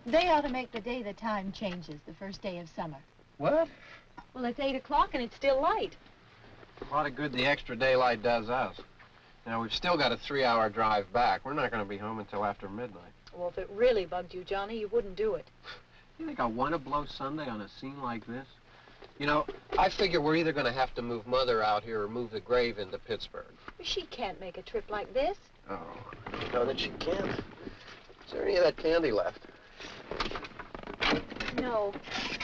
They ought to make the day the time changes, the first day of summer. What? Well, it's 8 o'clock and it's still light. A lot of good the extra daylight does us. Now, we've still got a 3-hour drive back. We're not going to be home until after midnight. Well, if it really bugged you, Johnny, you wouldn't do it. You think I want to blow Sunday on a scene like this? You know, I figure we're either going to have to move Mother out here or move the grave into Pittsburgh. She can't make a trip like this. Oh, you know that she can't. Is there any of that candy left? No.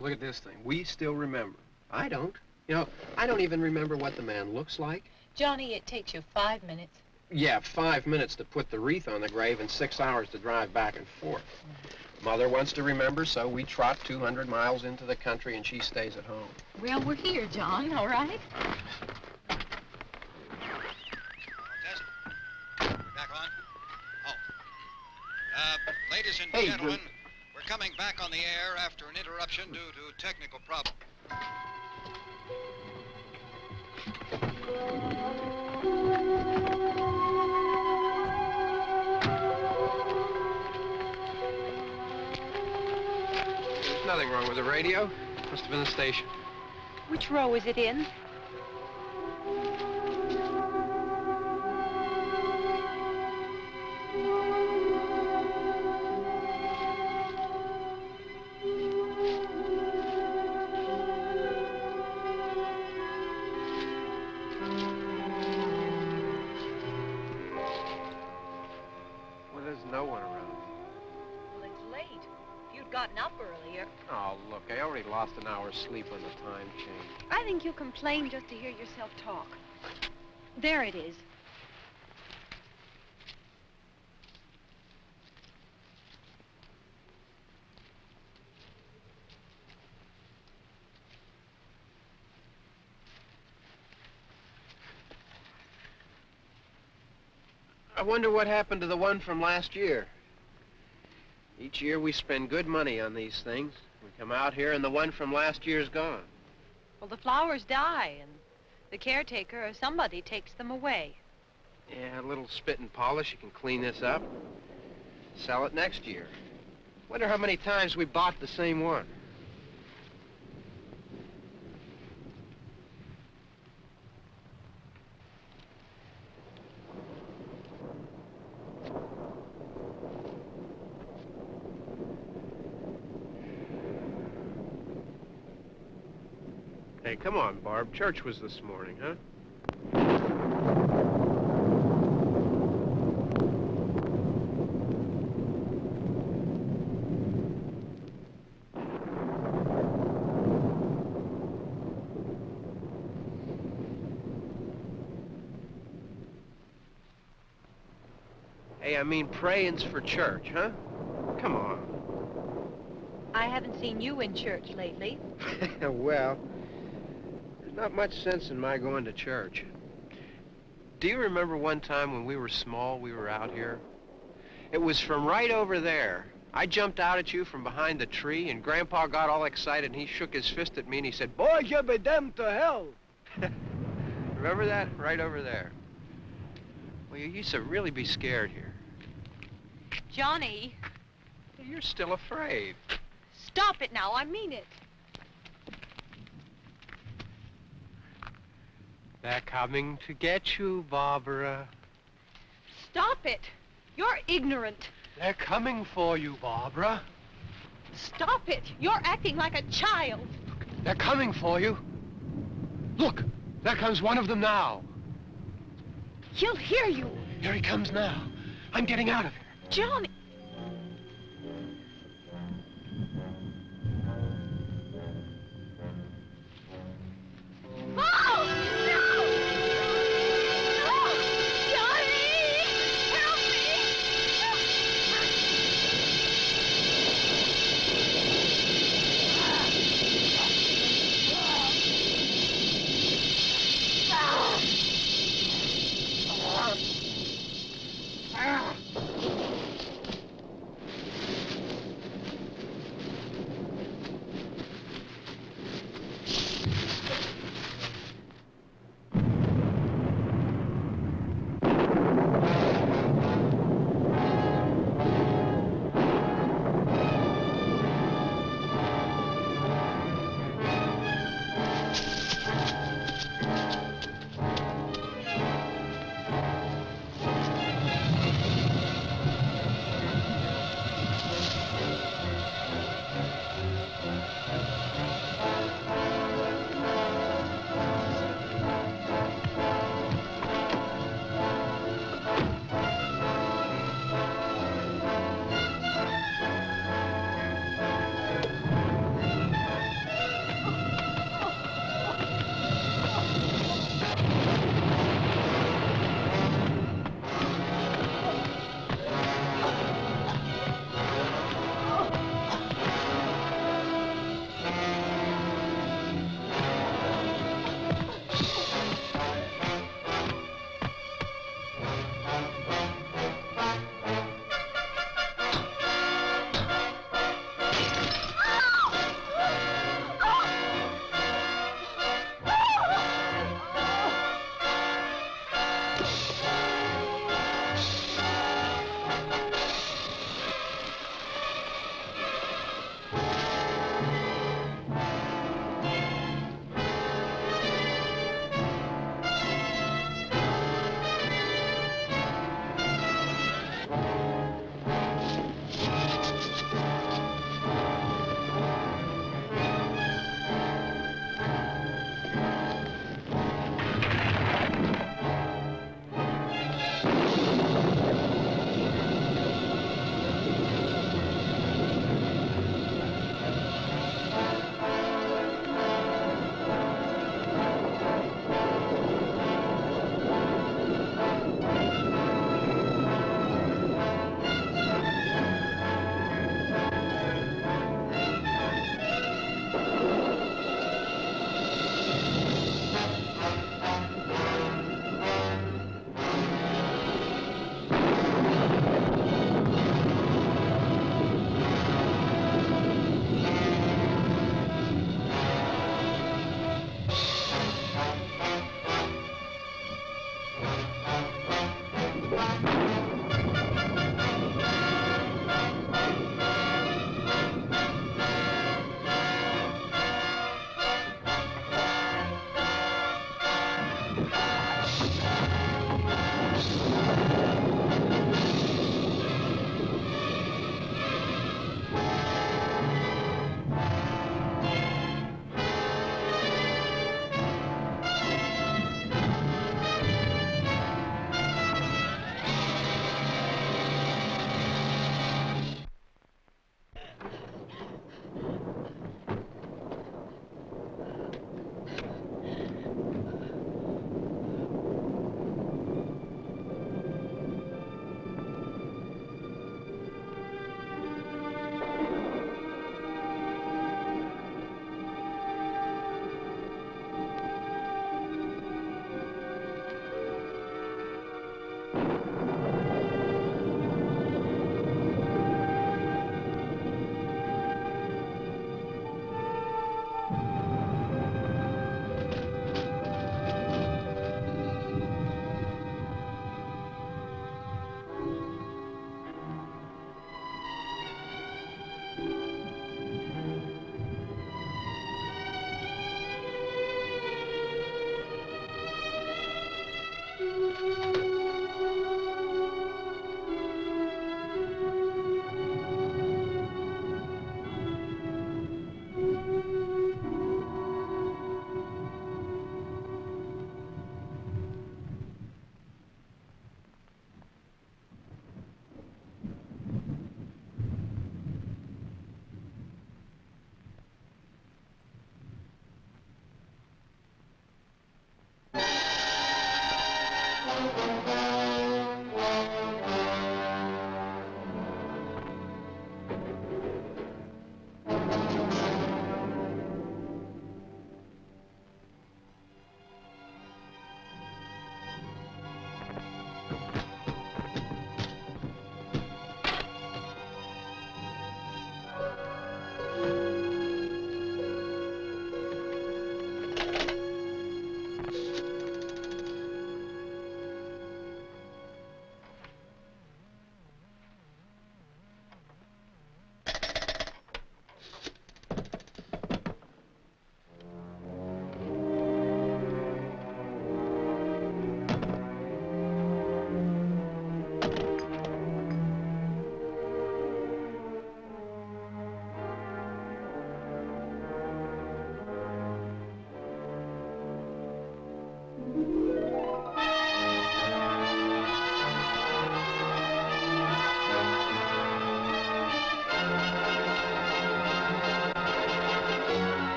Look at this thing. We still remember. I don't. You know, I don't even remember what the man looks like. Johnny, it takes you 5 minutes. Yeah, 5 minutes to put the wreath on the grave and 6 hours to drive back and forth. Mother wants to remember, so we trot 200 miles into the country and she stays at home. Well, we're here, John, all right? Test. We're back on? Oh. Ladies and gentlemen, we're coming back on the air after an interruption due to technical problem. There's nothing wrong with the radio. Must have been the station. Which row is it in? No one around. Well, it's late. If you'd gotten up earlier. Oh, look, I already lost an hour's sleep on the time change. I think you complain just to hear yourself talk. There it is. I wonder what happened to the one from last year. Each year we spend good money on these things. We come out here and the one from last year's gone. Well, the flowers die, and the caretaker or somebody takes them away. Yeah, a little spit and polish. You can clean this up. Sell it next year. Wonder how many times we bought the same one. Hey, come on, Barb. Church was this morning, huh? Hey, I mean, praying's for church, huh? Come on. I haven't seen you in church lately. Well, there's not much sense in my going to church. Do you remember one time when we were small, we were out here? It was from right over there. I jumped out at you from behind the tree, and Grandpa got all excited, and he shook his fist at me, and he said, "Boys, you'll be damned to hell." Remember that? Right over there. Well, you used to really be scared here. Johnny. You're still afraid. Stop it now, I mean it. They're coming to get you, Barbara. Stop it. You're ignorant. They're coming for you, Barbara. Stop it! You're acting like a child. They're coming for you. Look, there comes one of them now. He'll hear you. Here he comes now. I'm getting out of here. Johnny. Oh! No! No! Johnny! Help me!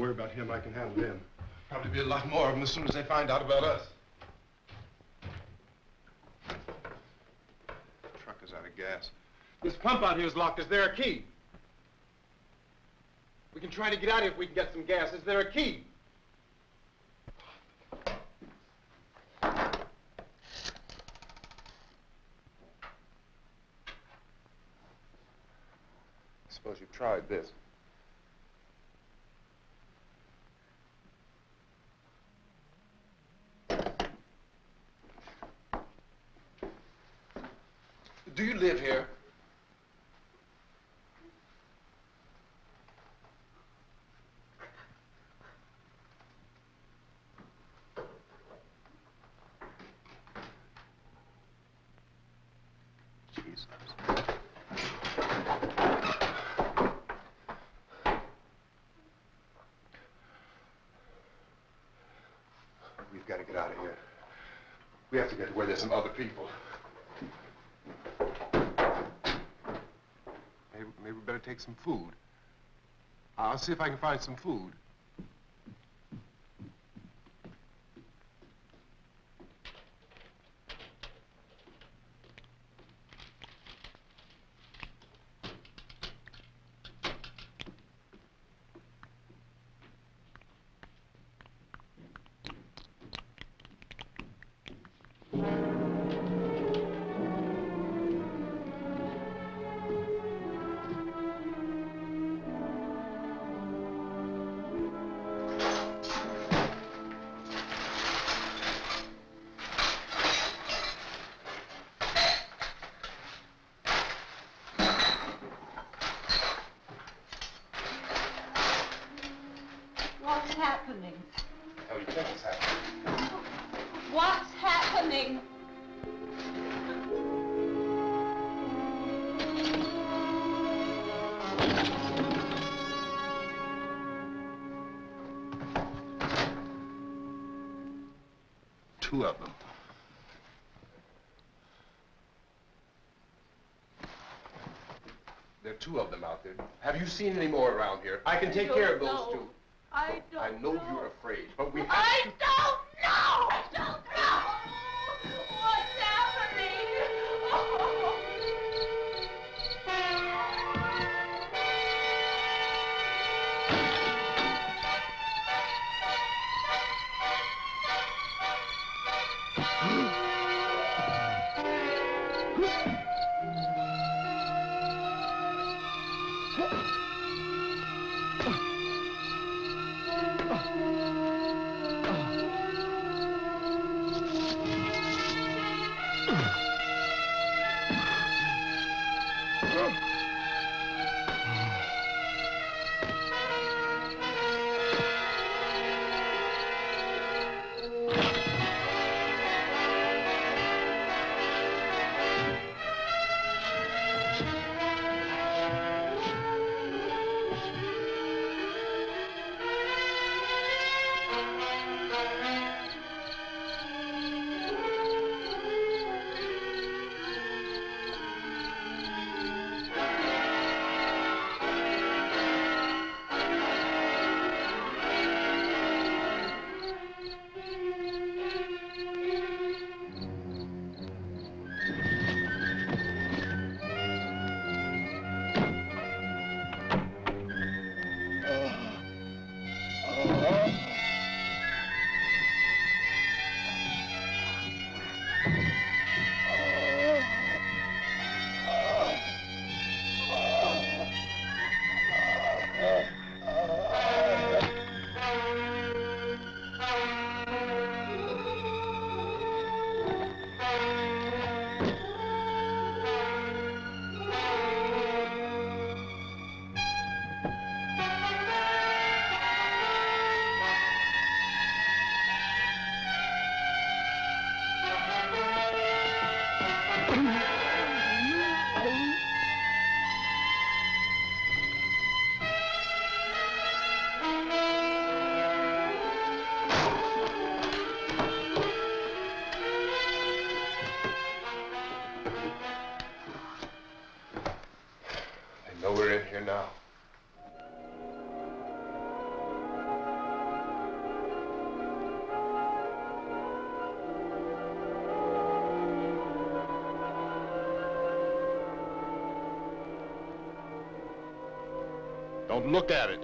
worry about him. I can handle him. Probably be a lot more of them as soon as they find out about us. The truck is out of gas. This pump out here is locked. Is there a key? We can try to get out of here if we can get some gas. Is there a key? Suppose you've tried this. Do you live here? Jesus. We've got to get out of here. We have to get to where there's some other people. Maybe we better take some food. I'll see if I can find some food. What's happening? How do you think it's happening? What's happening? Two of them. There are two of them out there. Have you seen any more around here? I can take care of those two. I don't I know you're afraid, but we have I to... don't know! I don't know! What's happening? Oh. I know we're in here now. Don't look at it.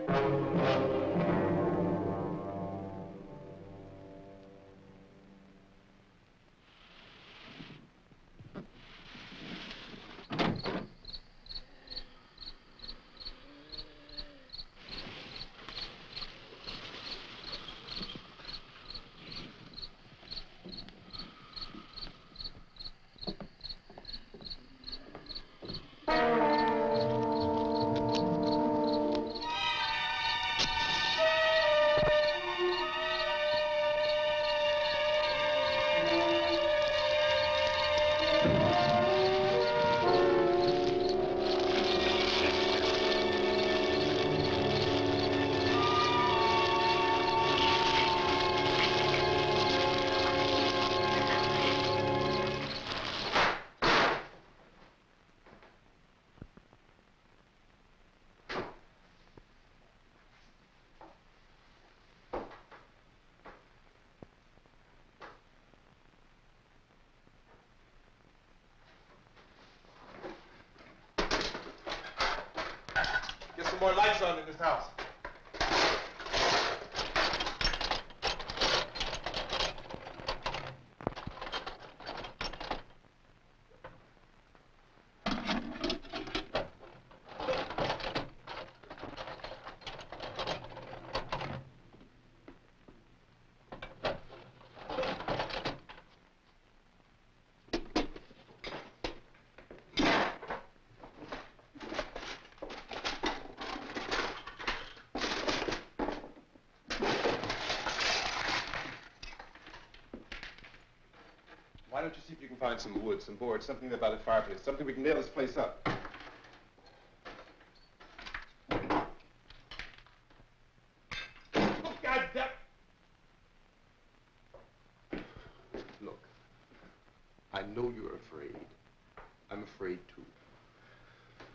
Get some more lights on in this house. Why don't you see if you can find some wood, some boards, something about a fireplace, something we can nail this place up. God damn. Look, I know you're afraid. I'm afraid too.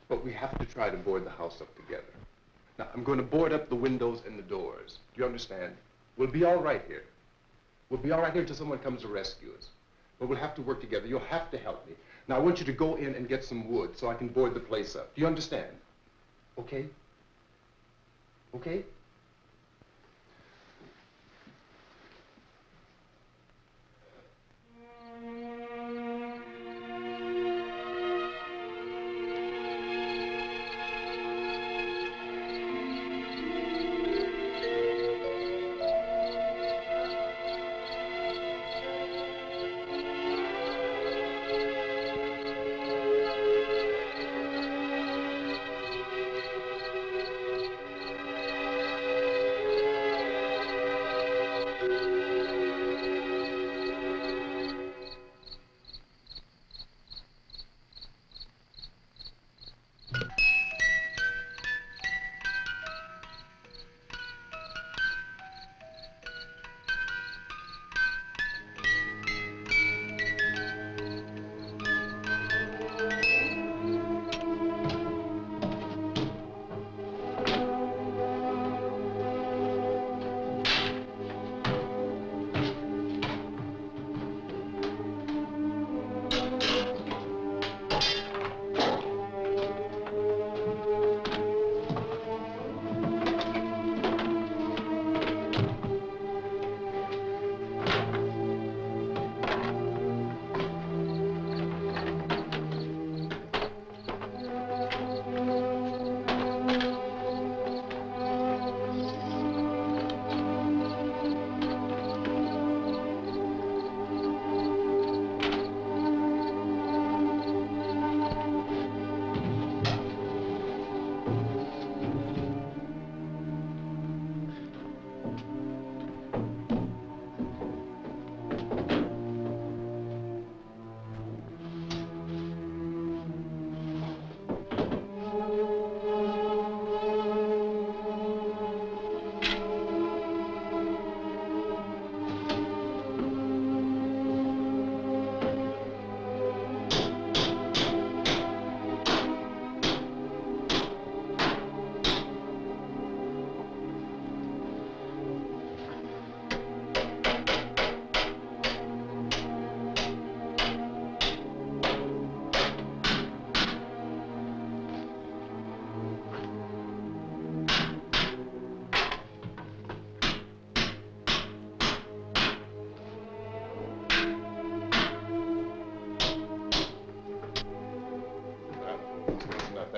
But we have to try to board the house up together. Now, I'm going to board up the windows and the doors. Do you understand? We'll be all right here. We'll be all right here until someone comes to rescue us. But we'll have to work together. You'll have to help me. Now, I want you to go in and get some wood so I can board the place up. Do you understand? Okay? Okay?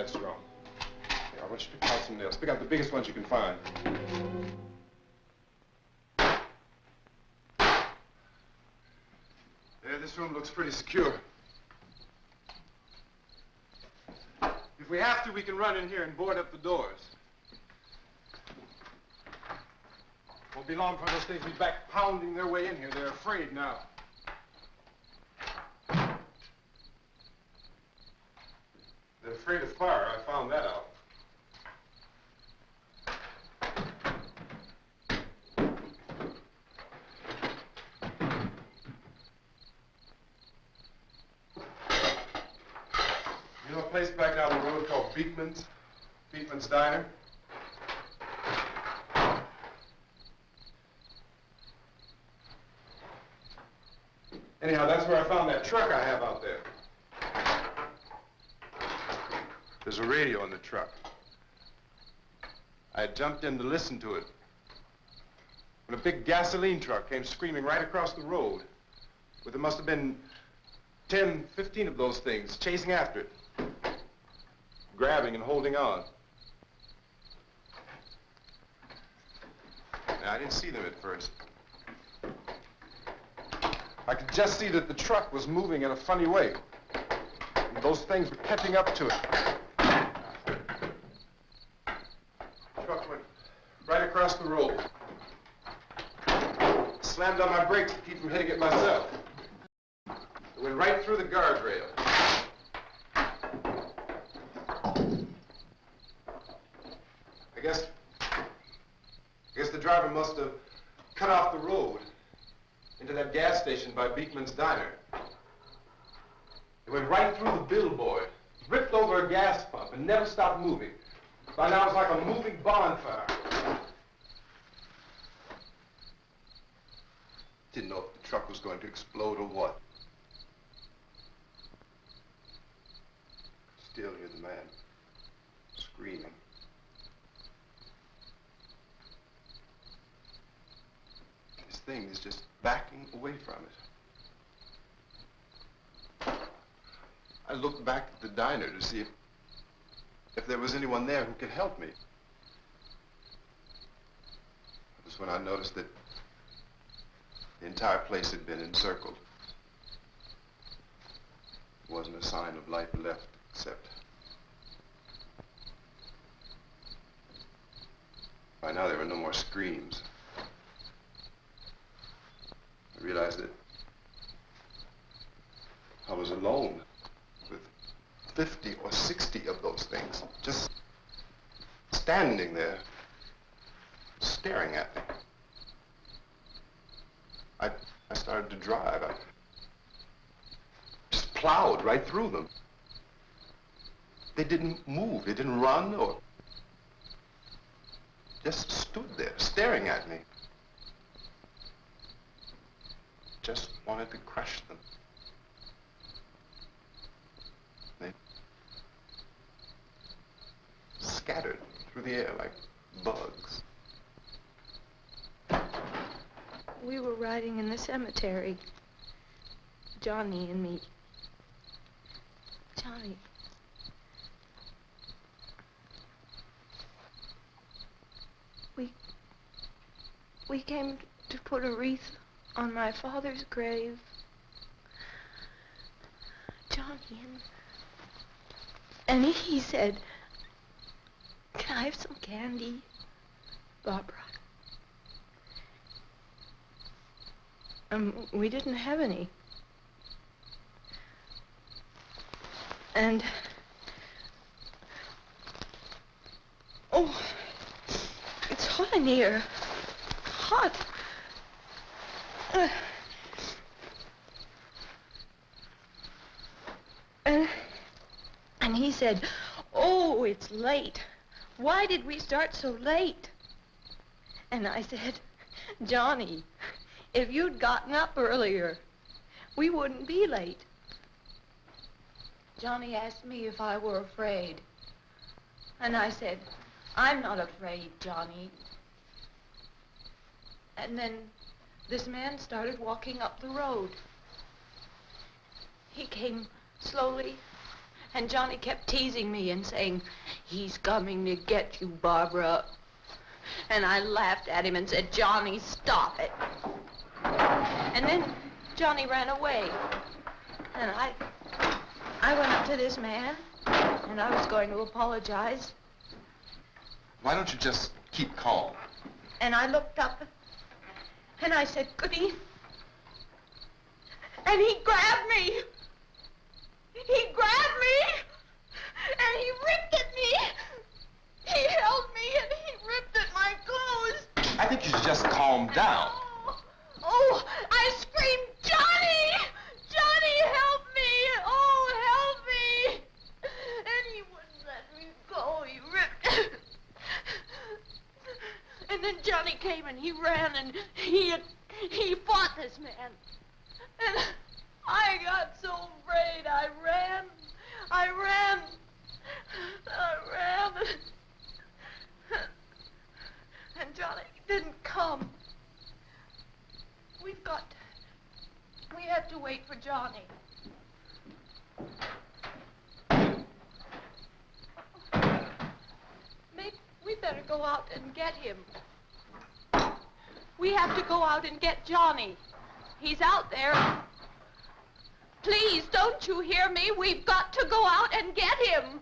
That's wrong. Here, I want you to pick out some nails. Pick out the biggest ones you can find. Yeah, this room looks pretty secure. If we have to, we can run in here and board up the doors. Won't be long for those things to be back pounding their way in here. They're afraid now. They're afraid of fire. I found that out. You know a place back down the road called Beekman's? Beekman's Diner? Anyhow, that's where I found that truck I have out there. There's a radio in the truck. I had jumped in to listen to it when a big gasoline truck came screaming right across the road. Well, there must have been 10, 15 of those things chasing after it, grabbing and holding on. Now, I didn't see them at first. I could just see that the truck was moving in a funny way. And those things were catching up to it. The truck went right across the road. Slammed on my brakes to keep from hitting it myself. It went right through the guardrail. I guess the driver must have cut off the road into that gas station by Beekman's Diner. It went right through the billboard, ripped over a gas pump, and never stopped moving. By now, it's like a moving bonfire. Didn't know if the truck was going to explode or what. Still hear the man screaming. This thing is just backing away from it. I looked back at the diner to see if there was anyone there who could help me. It was when I noticed that the entire place had been encircled. There wasn't a sign of life left except by now there were no more screams. I realized that I was alone with 50 or 60 of those things, just standing there, staring at me. I started to drive. I just plowed right through them. They didn't move, they didn't run or just stood there, staring at me. Just wanted to crush them. They scattered through the air like bugs. We were riding in the cemetery, Johnny and me. Johnny. We came to put a wreath on my father's grave. Johnny, and he said, "Can I have some candy, Barbara?" We didn't have any. And, oh, it's hot in here. Hot. And he said, "Oh, it's late. Why did we start so late?" And I said, "Johnny, if you'd gotten up earlier, we wouldn't be late." Johnny asked me if I were afraid. And I said, "I'm not afraid, Johnny." And then this man started walking up the road. He came slowly And Johnny kept teasing me and saying, "He's coming to get you, Barbara." And I laughed at him and said, "Johnny, stop it." And then Johnny ran away. And I went up to this man, and I was going to apologize. Why don't you just keep calm? And I looked up, and I said, "Goody." And he grabbed me. He grabbed me, and he ripped at me. He held me, and he ripped at my clothes. I think you should just calm down. Oh, I screamed, "Johnny! Johnny, help me! Oh, help me!" And he wouldn't let me go. He ripped. And then Johnny came and he ran and he fought this man. And I got so afraid. I ran. And Johnny didn't come. We have to wait for Johnny. Maybe we better go out and get him. We have to go out and get Johnny. He's out there. Please, don't you hear me? We've got to go out and get him.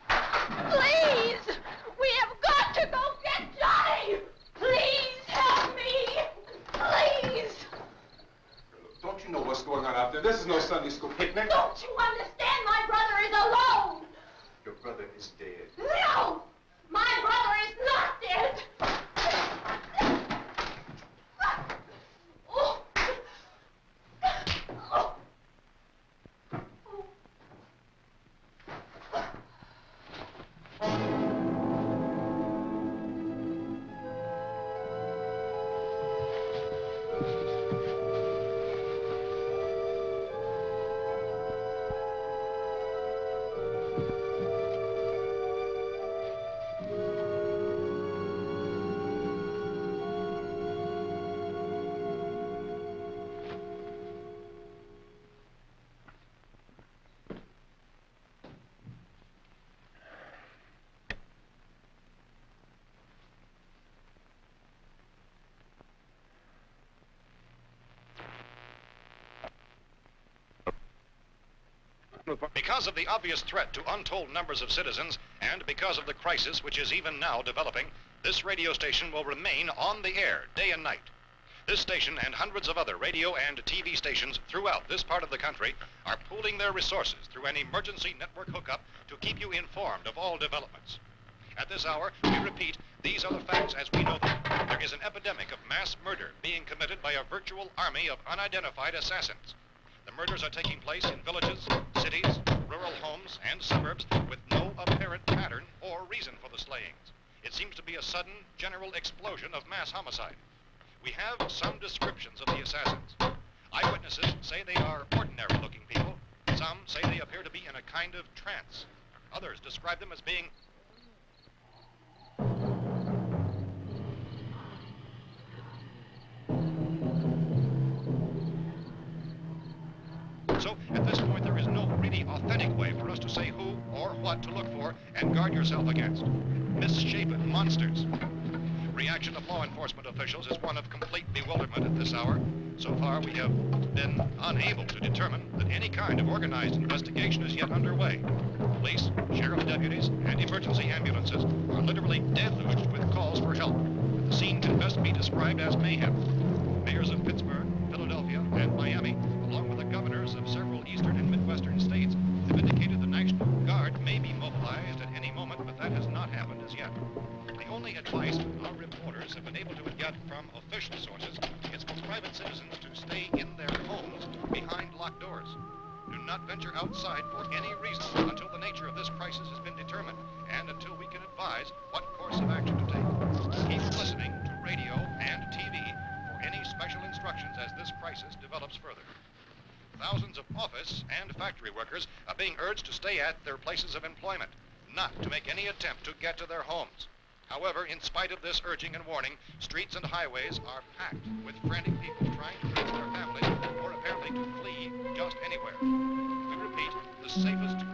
Please! We have got to go get Johnny! Please help me! Please! Don't you know what's going on out there? This is no Sunday school picnic. Don't you understand? My brother is alone! Your brother is dead. No! My brother is not dead! Oh. Oh. Because of the obvious threat to untold numbers of citizens, and because of the crisis which is even now developing, this radio station will remain on the air day and night. This station and hundreds of other radio and TV stations throughout this part of the country are pooling their resources through an emergency network hookup to keep you informed of all developments. At this hour, we repeat, these are the facts as we know them. There is an epidemic of mass murder being committed by a virtual army of unidentified assassins. The murders are taking place in villages, cities, rural homes, and suburbs with no apparent pattern or reason for the slayings. It seems to be a sudden, general explosion of mass homicide. We have some descriptions of the assassins. Eyewitnesses say they are ordinary-looking people. Some say they appear to be in a kind of trance. Others describe them as being So, at this point, there is no really authentic way for us to say who or what to look for and guard yourself against. Misshapen monsters. Reaction of law enforcement officials is one of complete bewilderment at this hour. So far, we have been unable to determine that any kind of organized investigation is yet underway. Police, sheriff deputies, and emergency ambulances are literally deluged with calls for help. The scene can best be described as mayhem. Mayors of Pittsburgh, Philadelphia, and Miami, along with the governors of several eastern and midwestern states, have indicated the National Guard may be mobilized at any moment, but that has not happened as yet. The only advice our reporters have been able to get from official sources is for private citizens to stay in their homes behind locked doors. Do not venture outside for any reason until the nature of this crisis has been determined and until we can advise what course of action to take. Keep listening to radio and TV for any special instructions as this crisis develops further. Thousands of office and factory workers are being urged to stay at their places of employment, not to make any attempt to get to their homes. However, in spite of this urging and warning, streets and highways are packed with frantic people trying to reach their families or apparently to flee just anywhere. We repeat, the safest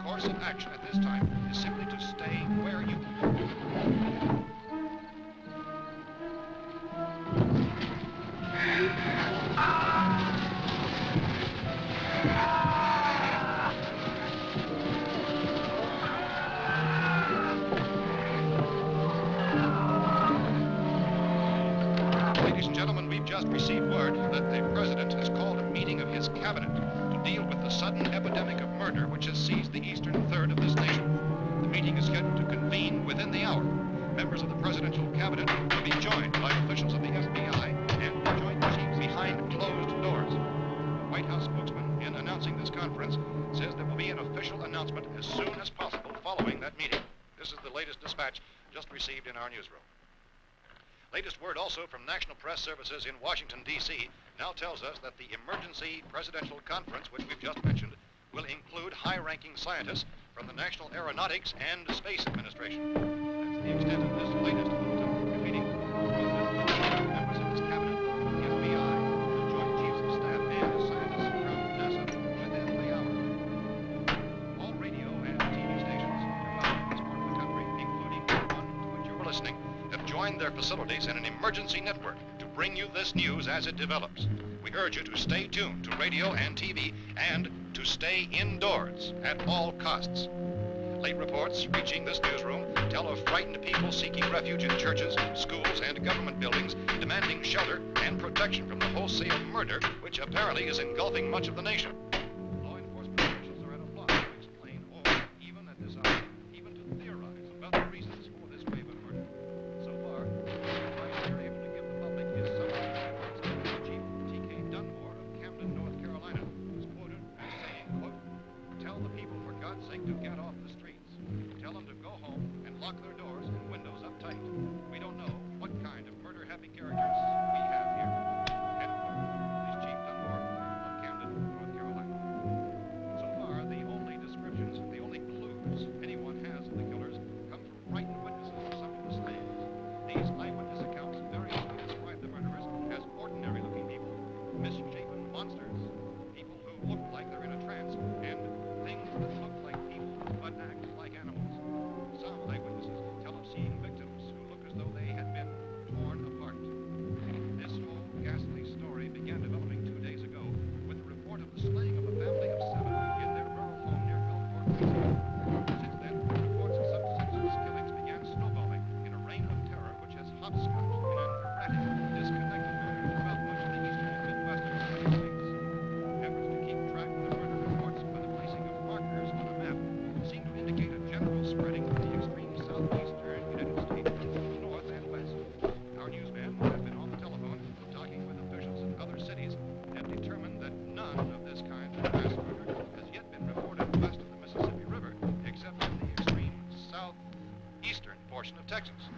the sudden epidemic of murder which has seized the eastern third of this nation. The meeting is scheduled to convene within the hour. Members of the presidential cabinet will be joined by officials of the FBI and the Joint Chiefs behind closed doors. The White House spokesman, in announcing this conference, says there will be an official announcement as soon as possible following that meeting. This is the latest dispatch just received in our newsroom. Latest word also from National Press Services in Washington, D.C. now tells us that the emergency presidential conference, which we've just mentioned, will include high-ranking scientists from the National Aeronautics and Space Administration. That's the extent of this latest bulletin. Repeating, members of this cabinet, the FBI, the Joint Chiefs of Staff, and scientists from NASA within the hour. All radio and TV stations throughout this part of the country, including the one to which you're listening, have joined their facilities in an emergency network to bring you this news as it develops. We urge you to stay tuned to radio and TV and to stay indoors at all costs. Late reports reaching this newsroom tell of frightened people seeking refuge in churches, schools, and government buildings, demanding shelter and protection from the wholesale murder which apparently is engulfing much of the nation. Law enforcement officials are at a loss to explain or, even at this hour, even to theorize about the reasons for this wave of murder. So far, the advice we're able to give the public is summary of Chief T.K. Dunmore of Camden, North Carolina, who's quoted as saying, quote, "Tell the people, for God's sake, to get off the streets. Tell them to go home and lock their doors and windows up tight. We don't know what kind of murder-happy characters we have here." End quote. This is Chief Dunmore of Camden, North Carolina. So far, the only descriptions, the only clues anyone has of the killers come from frightened witnesses of some of the slaves. These eyewitness accounts variously describe the murderers as ordinary-looking people, misshapen monsters, people who look like they're in a trance, and things that look like people but act like animals. Some eyewitnesses tell of seeing victims who look as though they had been torn apart. This whole ghastly story began developing 2 days ago with the report of the slaying of a family of 7 in their rural home near Gulfport, Louisiana. Since then, reports of some senseless killings began snowballing in a reign of terror which has hopscotched in an erratic, disconnected manner throughout much of the eastern and midwestern United States. Efforts to keep track of the murder reports by the placing of markers on a map seem to indicate a general spreading of the extreme southeastern United States to the north and west. Our newsmen who have been on the telephone talking with officials in other cities have determined that none of this kind of mass murder has yet been reported west of the Mississippi River, except in the extreme southeastern portion of Texas.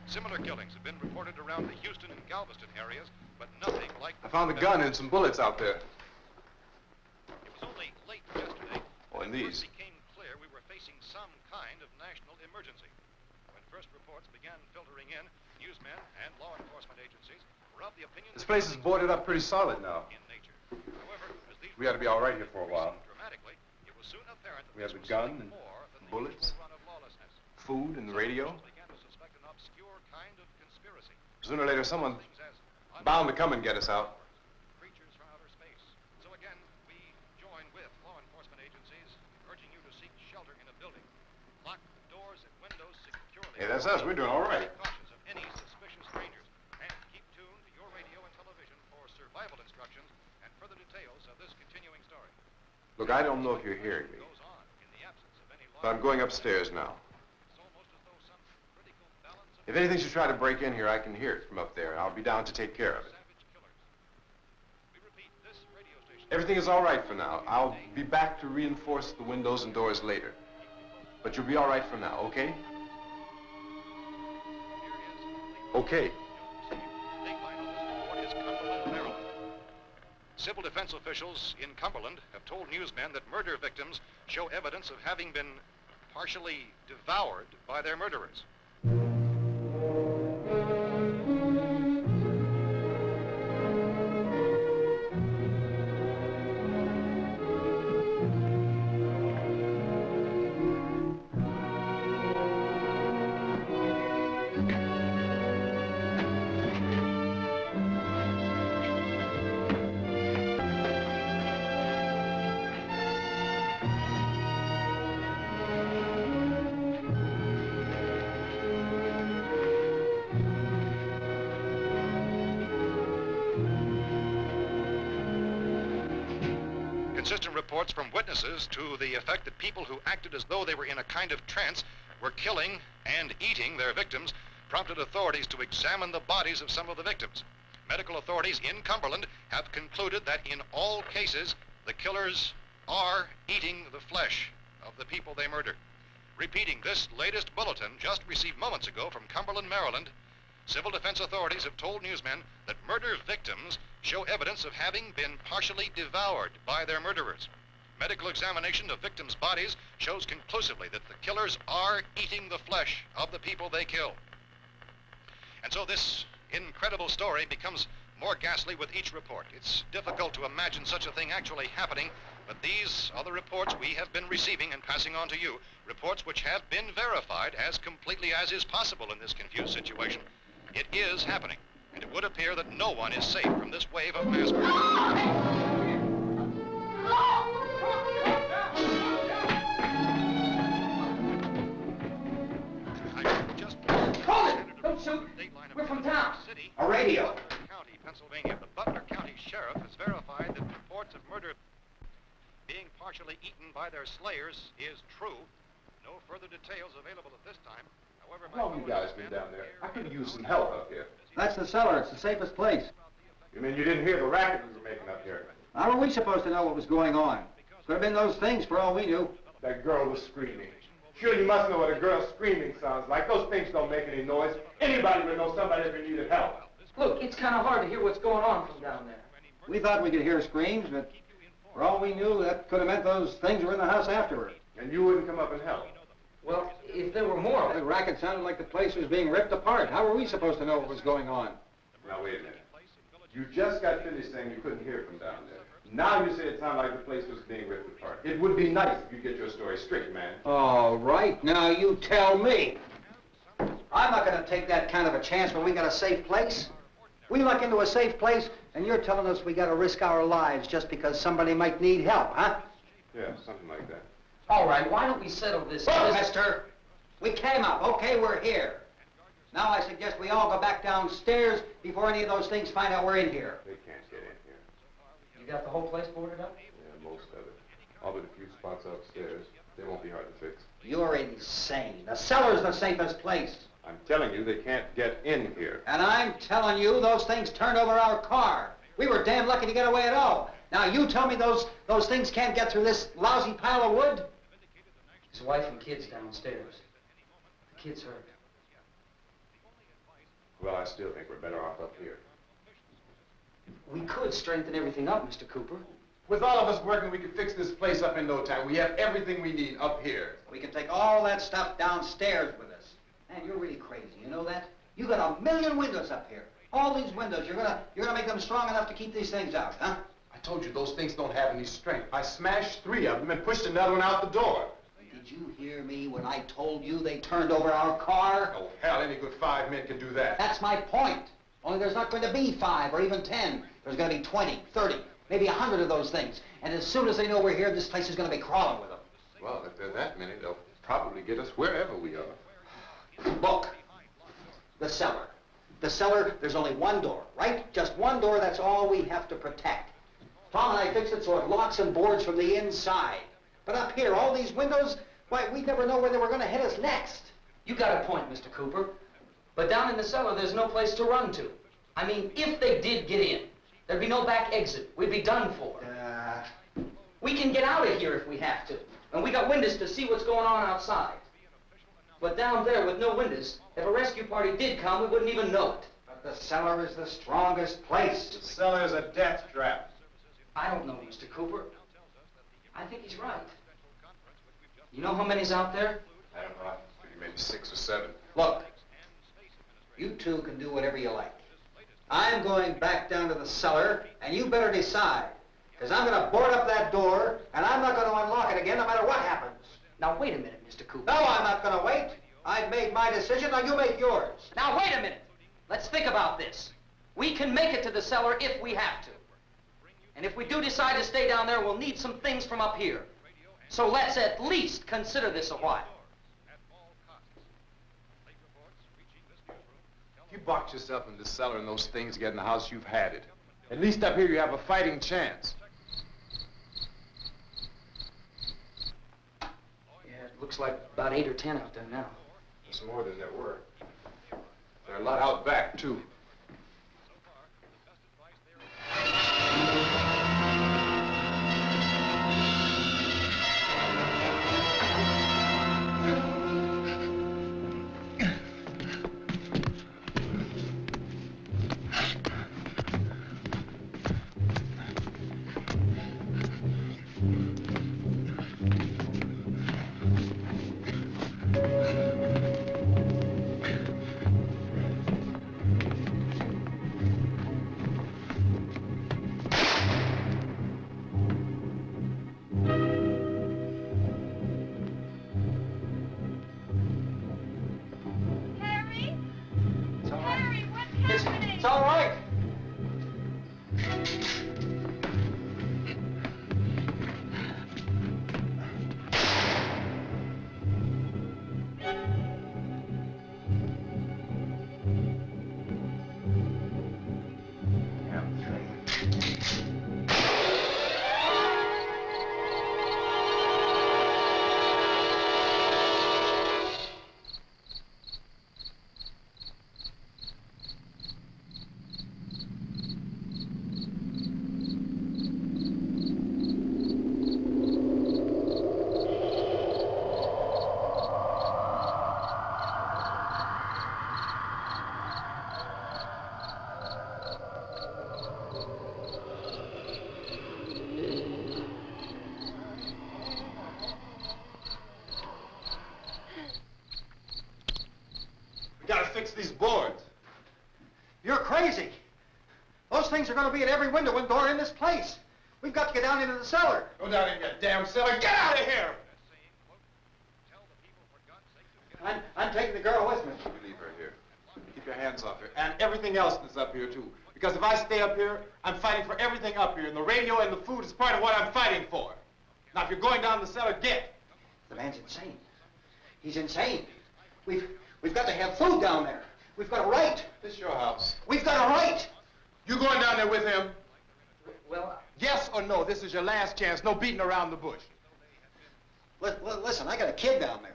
Similar killings have been reported around the Houston and Galveston areas, but nothing like I found a gun and some bullets out there. It was only late yesterday Oh, and that it these. first became clear we were facing some kind of national emergency. When first reports began filtering in, newsmen and law enforcement agencies were of the opinion This that place is boarded up pretty solid now. in nature. However, as these We ought to be all right here for a while. dramatically, it was soon apparent that We have this the was gun something and more than the bullets. usual run of lawlessness. Food and the Some radio. officials began to suspect an obscure kind of conspiracy. Sooner or later, someone Things as bound to come and get us out. creatures from outer space. So again, we join with law enforcement agencies, urging you to seek shelter in a building. Lock doors and windows securely. Hey, that's us. We're doing all right. Be cautious of any suspicious strangers, and keep tuned to your radio and television for survival instructions and further details of this continuing story. Look, I don't know if you're hearing me, Goes on in the absence of any but I'm going upstairs now. It's almost as though some critical balance of If anything should try to break in here, I can hear it from up there, and I'll be down to take care of it. savage killers. We repeat, this radio station. Everything is all right for now. I'll be back to reinforce the windows and doors later. But you'll be all right for now, okay? Okay. Dateline on this report is Cumberland, Maryland. Civil defense officials in Cumberland have told newsmen that murder victims show evidence of having been partially devoured by their murderers. inconsistent reports from witnesses to the effect that people who acted as though they were in a kind of trance were killing and eating their victims prompted authorities to examine the bodies of some of the victims. Medical authorities in Cumberland have concluded that in all cases, the killers are eating the flesh of the people they murdered. Repeating this latest bulletin just received moments ago from Cumberland, Maryland, civil defense authorities have told newsmen that murder victims show evidence of having been partially devoured by their murderers. Medical examination of victims' bodies shows conclusively that the killers are eating the flesh of the people they kill. And so this incredible story becomes more ghastly with each report. It's difficult to imagine such a thing actually happening, but these are the reports we have been receiving and passing on to you, reports which have been verified as completely as is possible in this confused situation. It is happening, and it would appear that no one is safe from this wave of mass murder. Don't shoot. We're from town. A radio. County, Pennsylvania. The Butler County Sheriff has verified that reports of murder being partially eaten by their slayers is true. No further details available at this time. However, How long have you guys been down there? I could use some help up here. That's the cellar. It's the safest place. You mean you didn't hear the racket we were making up here? How were we supposed to know what was going on? Could have been those things for all we knew. That girl was screaming. Sure, you must know what a girl screaming sounds like. Those things don't make any noise. Anybody would know somebody ever needed help. Look, it's kind of hard to hear what's going on from down there. We thought we could hear screams, but for all we knew, that could have meant those things were in the house afterward. And you wouldn't come up and help? Well, if there were more... The racket sounded like the place was being ripped apart. How were we supposed to know what was going on? Now, wait a minute. You just got finished saying you couldn't hear from down there. Now you say it sounded like the place was being ripped apart. It would be nice if you get your story straight, man. All right, now you tell me. I'm not going to take that kind of a chance when we got a safe place. We luck into a safe place, and you're telling us we got to risk our lives just because somebody might need help, huh? Yeah, something like that. All right, why don't we settle this... Look, mister, we came up. Okay, we're here. Now I suggest we all go back downstairs before any of those things find out we're in here. They can't get in here. You got the whole place boarded up? Yeah, most of it. All but a few spots upstairs. They won't be hard to fix. You're insane. The cellar's the safest place. I'm telling you, they can't get in here. And I'm telling you, those things turned over our car. We were damn lucky to get away at all. Now you tell me those things can't get through this lousy pile of wood? His wife and kids downstairs. The kid's hurt. Well, I still think we're better off up here. We could strengthen everything up, Mr. Cooper. With all of us working, we could fix this place up in no time. We have everything we need up here. We can take all that stuff downstairs with us. Man, you're really crazy, you know that? You got 1,000,000 windows up here. All these windows, you're gonna make them strong enough to keep these things out, huh? I told you, those things don't have any strength. I smashed 3 of them and pushed another one out the door. Did you hear me when I told you they turned over our car? Oh, hell, any good 5 men can do that. That's my point. Only there's not going to be 5 or even 10. There's going to be 20, 30, maybe 100 of those things. And as soon as they know we're here, this place is going to be crawling with them. Well, if there are that many, they'll probably get us wherever we are. Look, the cellar. The cellar, there's only one door, right? Just one door, that's all we have to protect. Tom and I fixed it so it locks and boards from the inside. But up here, all these windows, why, we'd never know where they were going to hit us next. You got a point, Mr. Cooper. But down in the cellar, there's no place to run to. I mean, if they did get in, there'd be no back exit. We'd be done for. We can get out of here if we have to. And we got windows to see what's going on outside. But down there with no windows, if a rescue party did come, we wouldn't even know it. But the cellar is the strongest place. The cellar is a death trap. I don't know, Mr. Cooper. I think he's right. You know how many's out there? I don't know. Maybe 6 or 7. Look, you two can do whatever you like. I'm going back down to the cellar, and you better decide. Because I'm going to board up that door, and I'm not going to unlock it again no matter what happens. Now, wait a minute, Mr. Cooper. No, I'm not going to wait. I've made my decision, now you make yours. Now, wait a minute. Let's think about this. We can make it to the cellar if we have to. And if we do decide to stay down there, we'll need some things from up here. So let's at least consider this a while. If you box yourself in the cellar and those things get in the house, you've had it. At least up here you have a fighting chance. Looks like about 8 or 10 out there now. It's more than there were. There are a lot out back, too. It's all right. We gotta fix these boards. You're crazy. Those things are going to be at every window and door in this place. We've got to get down into the cellar. Go down in your damn cellar. Get out of here! I'm taking the girl with me. You leave her here. Keep your hands off her. And everything else that's up here, too. Because if I stay up here, I'm fighting for everything up here. And the radio and the food is part of what I'm fighting for. Now, if you're going down the cellar, get. The man's insane. He's insane. We've got to have food down there. We've got a right. This is your house. We've got a right. You going down there with him? Well, Yes or no? This is your last chance. No beating around the bush. Listen, I got a kid down there.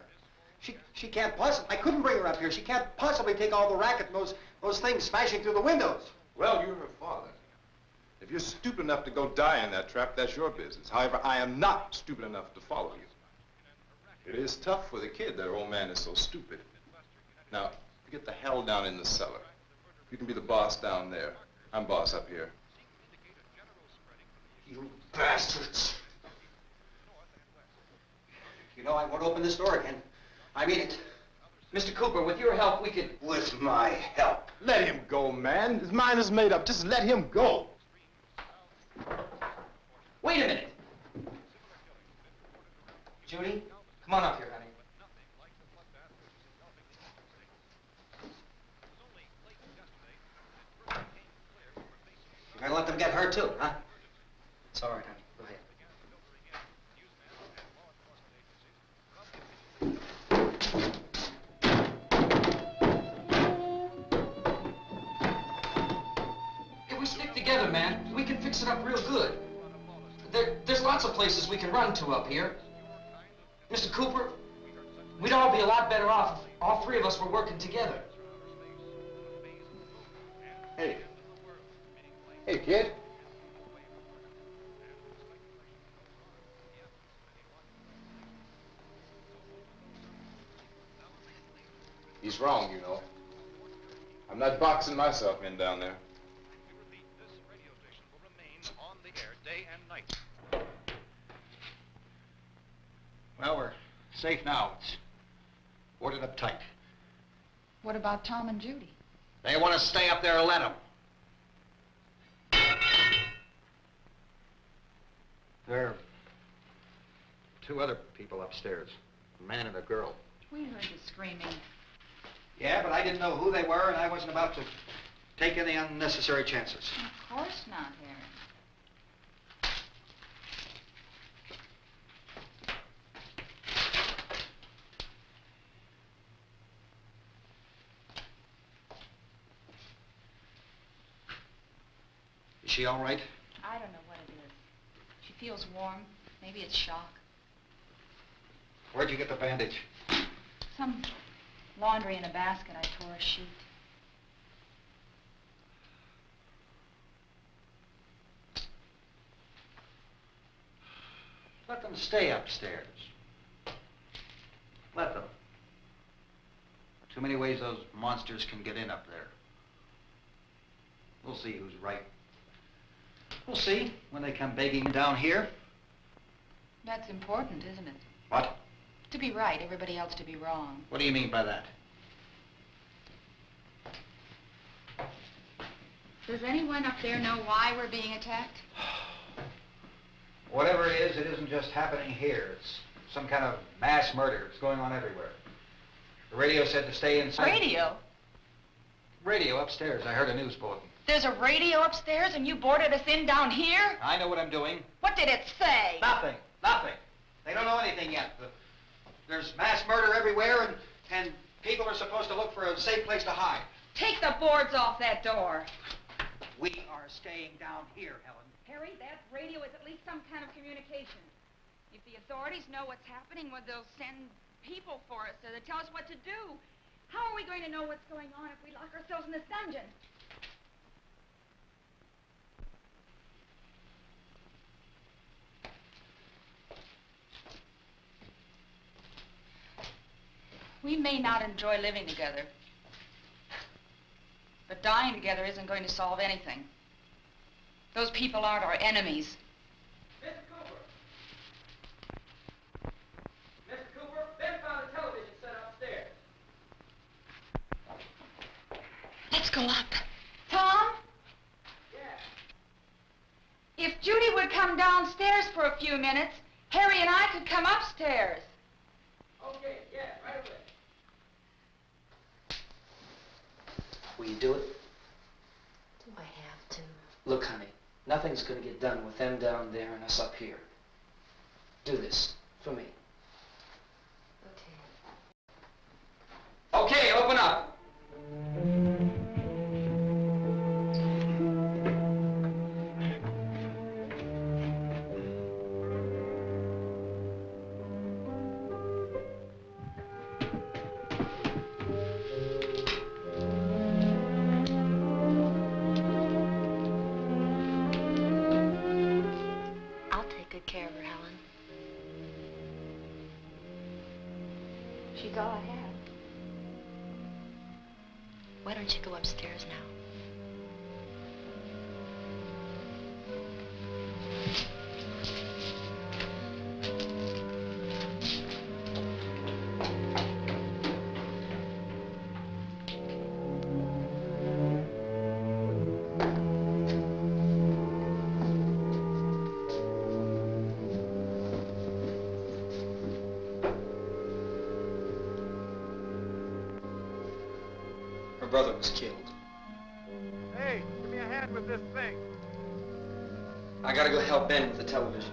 She can't possibly, I couldn't bring her up here. She can't possibly take all the racket and those things smashing through the windows. Well, you're her father. If you're stupid enough to go die in that trap, that's your business. However, I am not stupid enough to follow you. It is tough for the kid that her old man is so stupid. Now, get the hell down in the cellar. You can be the boss down there. I'm boss up here. You bastards. You know, I won't open this door again. I mean it. Mr. Cooper, with your help, we could... With my help. Let him go, man. His mind is made up. Just let him go. Wait a minute. Judy, come on up here, honey. You're gonna let them get hurt too, huh? It's all right, honey. Go ahead. If we stick together, man, we can fix it up real good. There's lots of places we can run to up here. Mr. Cooper, we'd all be a lot better off if all three of us were working together. Hey. Hey, kid. He's wrong, you know. I'm not boxing myself in down there. This radio station will remain on the air day and night. Well, we're safe now. It's boarded up tight. What about Tom and Judy? They want to stay up there, let them. There are two other people upstairs, a man and a girl. We heard you screaming. Yeah, but I didn't know who they were, and I wasn't about to take any unnecessary chances. Of course not, Harry. Is she all right? I don't know what it is. She feels warm. Maybe it's shock. Where'd you get the bandage? Some laundry in a basket. I tore a sheet. Let them stay upstairs. Let them. Too many ways those monsters can get in up there. We'll see who's right. We'll see when they come begging down here. That's important, isn't it? What? To be right, everybody else to be wrong. What do you mean by that? Does anyone up there know why we're being attacked? Whatever it isn't just happening here. It's some kind of mass murder. It's going on everywhere. The radio said to stay inside. Radio? Radio upstairs. I heard a news bulletin. There's a radio upstairs and you boarded us in down here? I know what I'm doing. What did it say? Nothing. Nothing. They don't know anything yet. There's mass murder everywhere, and people are supposed to look for a safe place to hide. Take the boards off that door. We are staying down here, Helen. Harry, that radio is at least some kind of communication. If the authorities know what's happening, well, they'll send people for us to tell us what to do. How are we going to know what's going on if we lock ourselves in this dungeon? We may not enjoy living together, but dying together isn't going to solve anything. Those people aren't our enemies. Mr. Cooper! Mr. Cooper, Ben found a television set upstairs. Let's go up. Tom? Yeah. If Judy would come downstairs for a few minutes, Harry and I could come upstairs. Okay, yeah, right away. Will you do it? Do I have to? Look, honey, nothing's gonna get done with them down there and us up here. Do this for me. Okay. Okay, open up. I'll take good care of her, Helen. She's all I have. Why don't you go upstairs now? Her brother was killed. Hey, give me a hand with this thing. I gotta go help Ben with the television.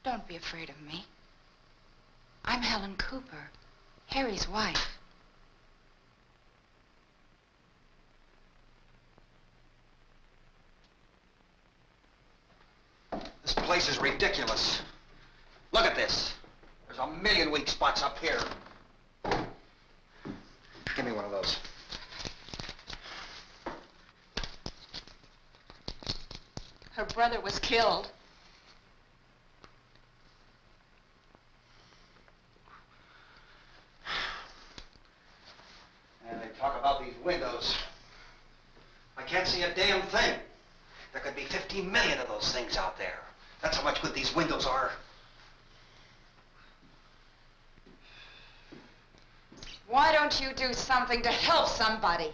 Don't be afraid of me. I'm Helen Cooper, Harry's wife. This place is ridiculous. Look at this. There's a million weak spots up here. Give me one of those. Her brother was killed. And they talk about these windows. I can't see a damn thing. There could be 50 million of those things out there. That's how much good these windows are. Why don't you do something to help somebody?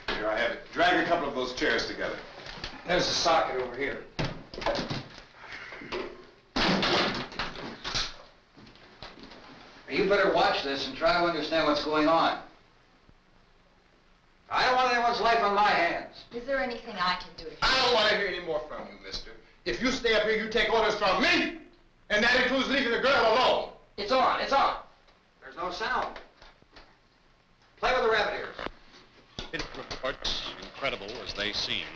Here, I have it. Drag a couple of those chairs together. There's a socket over here. You better watch this and try to understand what's going on. I don't want anyone's life on my hands. Is there anything I can do to I don't want to hear any more from you, mister. If you stay up here, you take orders from me. And that includes leaving the girl alone. It's on, it's on. There's no sound. Play with the rabbit ears. Reports, incredible as they seem,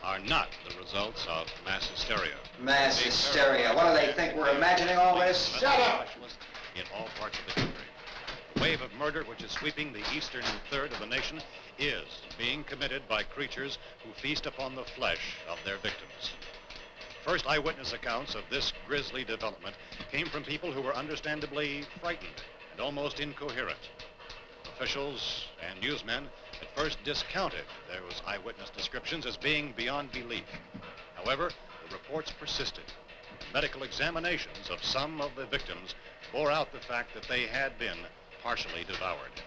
are not the results of mass hysteria. Mass hysteria. What do they think? We're imagining all this? Shut up! In all parts of the country. The wave of murder which is sweeping the eastern third of the nation is being committed by creatures who feast upon the flesh of their victims. First eyewitness accounts of this grisly development came from people who were understandably frightened and almost incoherent. Officials and newsmen at first discounted those eyewitness descriptions as being beyond belief. However, the reports persisted. Medical examinations of some of the victims bore out the fact that they had been partially devoured.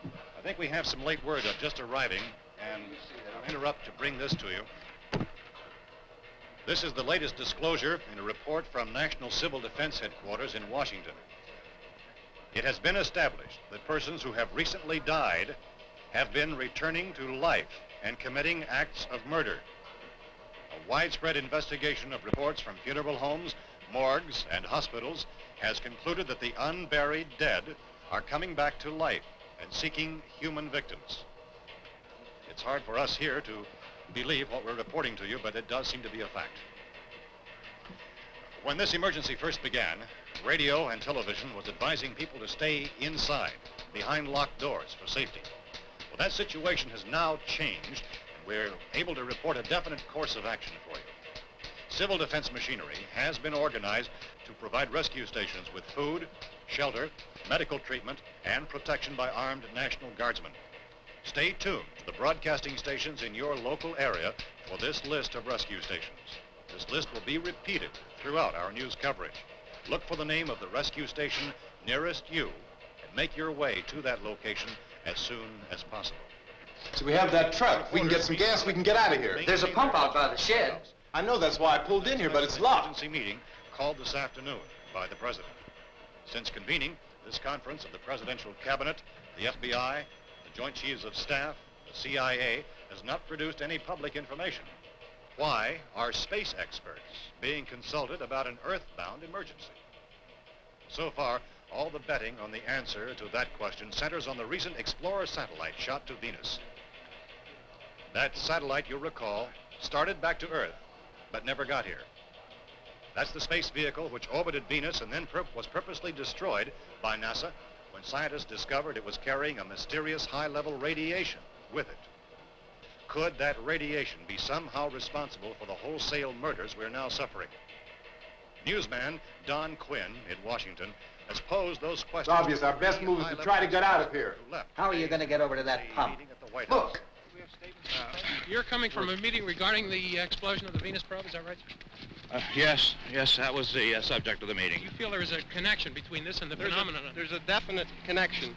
I think we have some late word just arriving, and I'll interrupt to bring this to you. This is the latest disclosure in a report from National Civil Defense Headquarters in Washington. It has been established that persons who have recently died have been returning to life and committing acts of murder. A widespread investigation of reports from funeral homes, morgues, and hospitals has concluded that the unburied dead are coming back to life and seeking human victims. It's hard for us here to believe what we're reporting to you, but it does seem to be a fact. When this emergency first began, radio and television was advising people to stay inside, behind locked doors for safety. Well, that situation has now changed, and we're able to report a definite course of action for you. Civil defense machinery has been organized to provide rescue stations with food, shelter, medical treatment, and protection by armed National Guardsmen. Stay tuned to the broadcasting stations in your local area for this list of rescue stations. This list will be repeated throughout our news coverage. Look for the name of the rescue station nearest you and make your way to that location as soon as possible. So we have that truck. If we can get some gas, we can get out of here. There's a pump out by the shed. I know, that's why I pulled in here, but it's locked. Emergency meeting called this afternoon by the President. Since convening this conference of the Presidential Cabinet, the FBI, the Joint Chiefs of Staff, the CIA has not produced any public information. Why are space experts being consulted about an earthbound emergency? So far, all the betting on the answer to that question centers on the recent Explorer satellite shot to Venus. That satellite, you'll recall, started back to Earth, but never got here. That's the space vehicle which orbited Venus and then was purposely destroyed by NASA when scientists discovered it was carrying a mysterious high-level radiation with it. Could that radiation be somehow responsible for the wholesale murders we're now suffering? Newsman Don Quinn in Washington has posed those questions. It's obvious our best move is to try to get out of here. How are you going to get over to that pump? Look! You're coming from a meeting regarding the explosion of the Venus probe, is that right, sir? Yes, that was the subject of the meeting. You feel there is a connection between this and the phenomenon? There's a definite connection.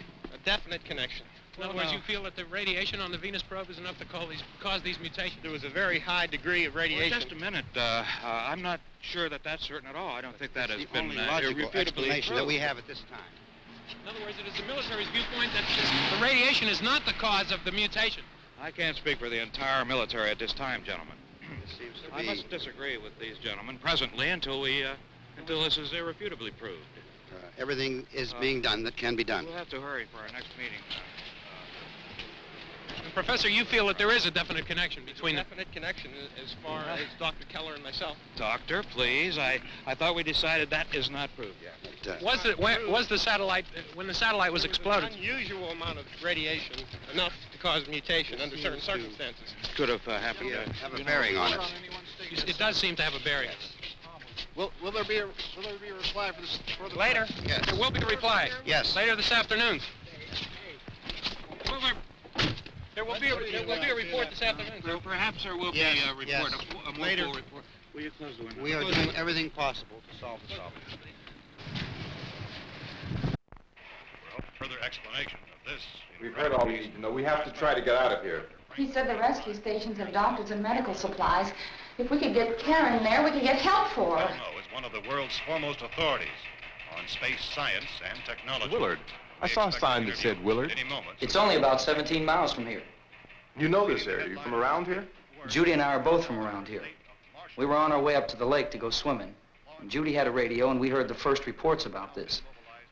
In other words, you feel that the radiation on the Venus probe is enough to cause these mutations? There was a very high degree of radiation. Well, just a minute. I'm not sure that that's certain at all. I don't think that has been logical explanation that we have at this time. In other words, it is the military's viewpoint that the radiation is not the cause of the mutation. I can't speak for the entire military at this time, gentlemen. This seems to I must disagree with these gentlemen presently until this is irrefutably proved. Everything is being done that can be done. We'll have to hurry for our next meeting. Professor, you feel that there is a definite connection between them? Definite connection as far as Dr. Keller and myself. Doctor, please. I thought we decided that is not proved yet. Was the satellite, when the satellite was exploded? An unusual amount of radiation, enough to cause mutation under certain circumstances. Could have happened. Have a bearing on it. It does seem to have a bearing. Will there be a reply for this? Later? Yes. There will be a reply. Yes. Later this afternoon. There will be a report this afternoon. Perhaps there will be a report, a full report. Will you close the window? We are doing everything possible to solve the problem. Well, further explanation of this. We've heard all we need to know. We have to try to get out of here. He said the rescue stations have doctors and medical supplies. If we could get Karen there, we could get help for her. No, it's one of the world's foremost authorities on space science and technology. Willard. I saw a sign that said Willard. Any moment. It's only about 17 miles from here. You know this area. You from around here? Judy and I are both from around here. We were on our way up to the lake to go swimming. And Judy had a radio, and we heard the first reports about this.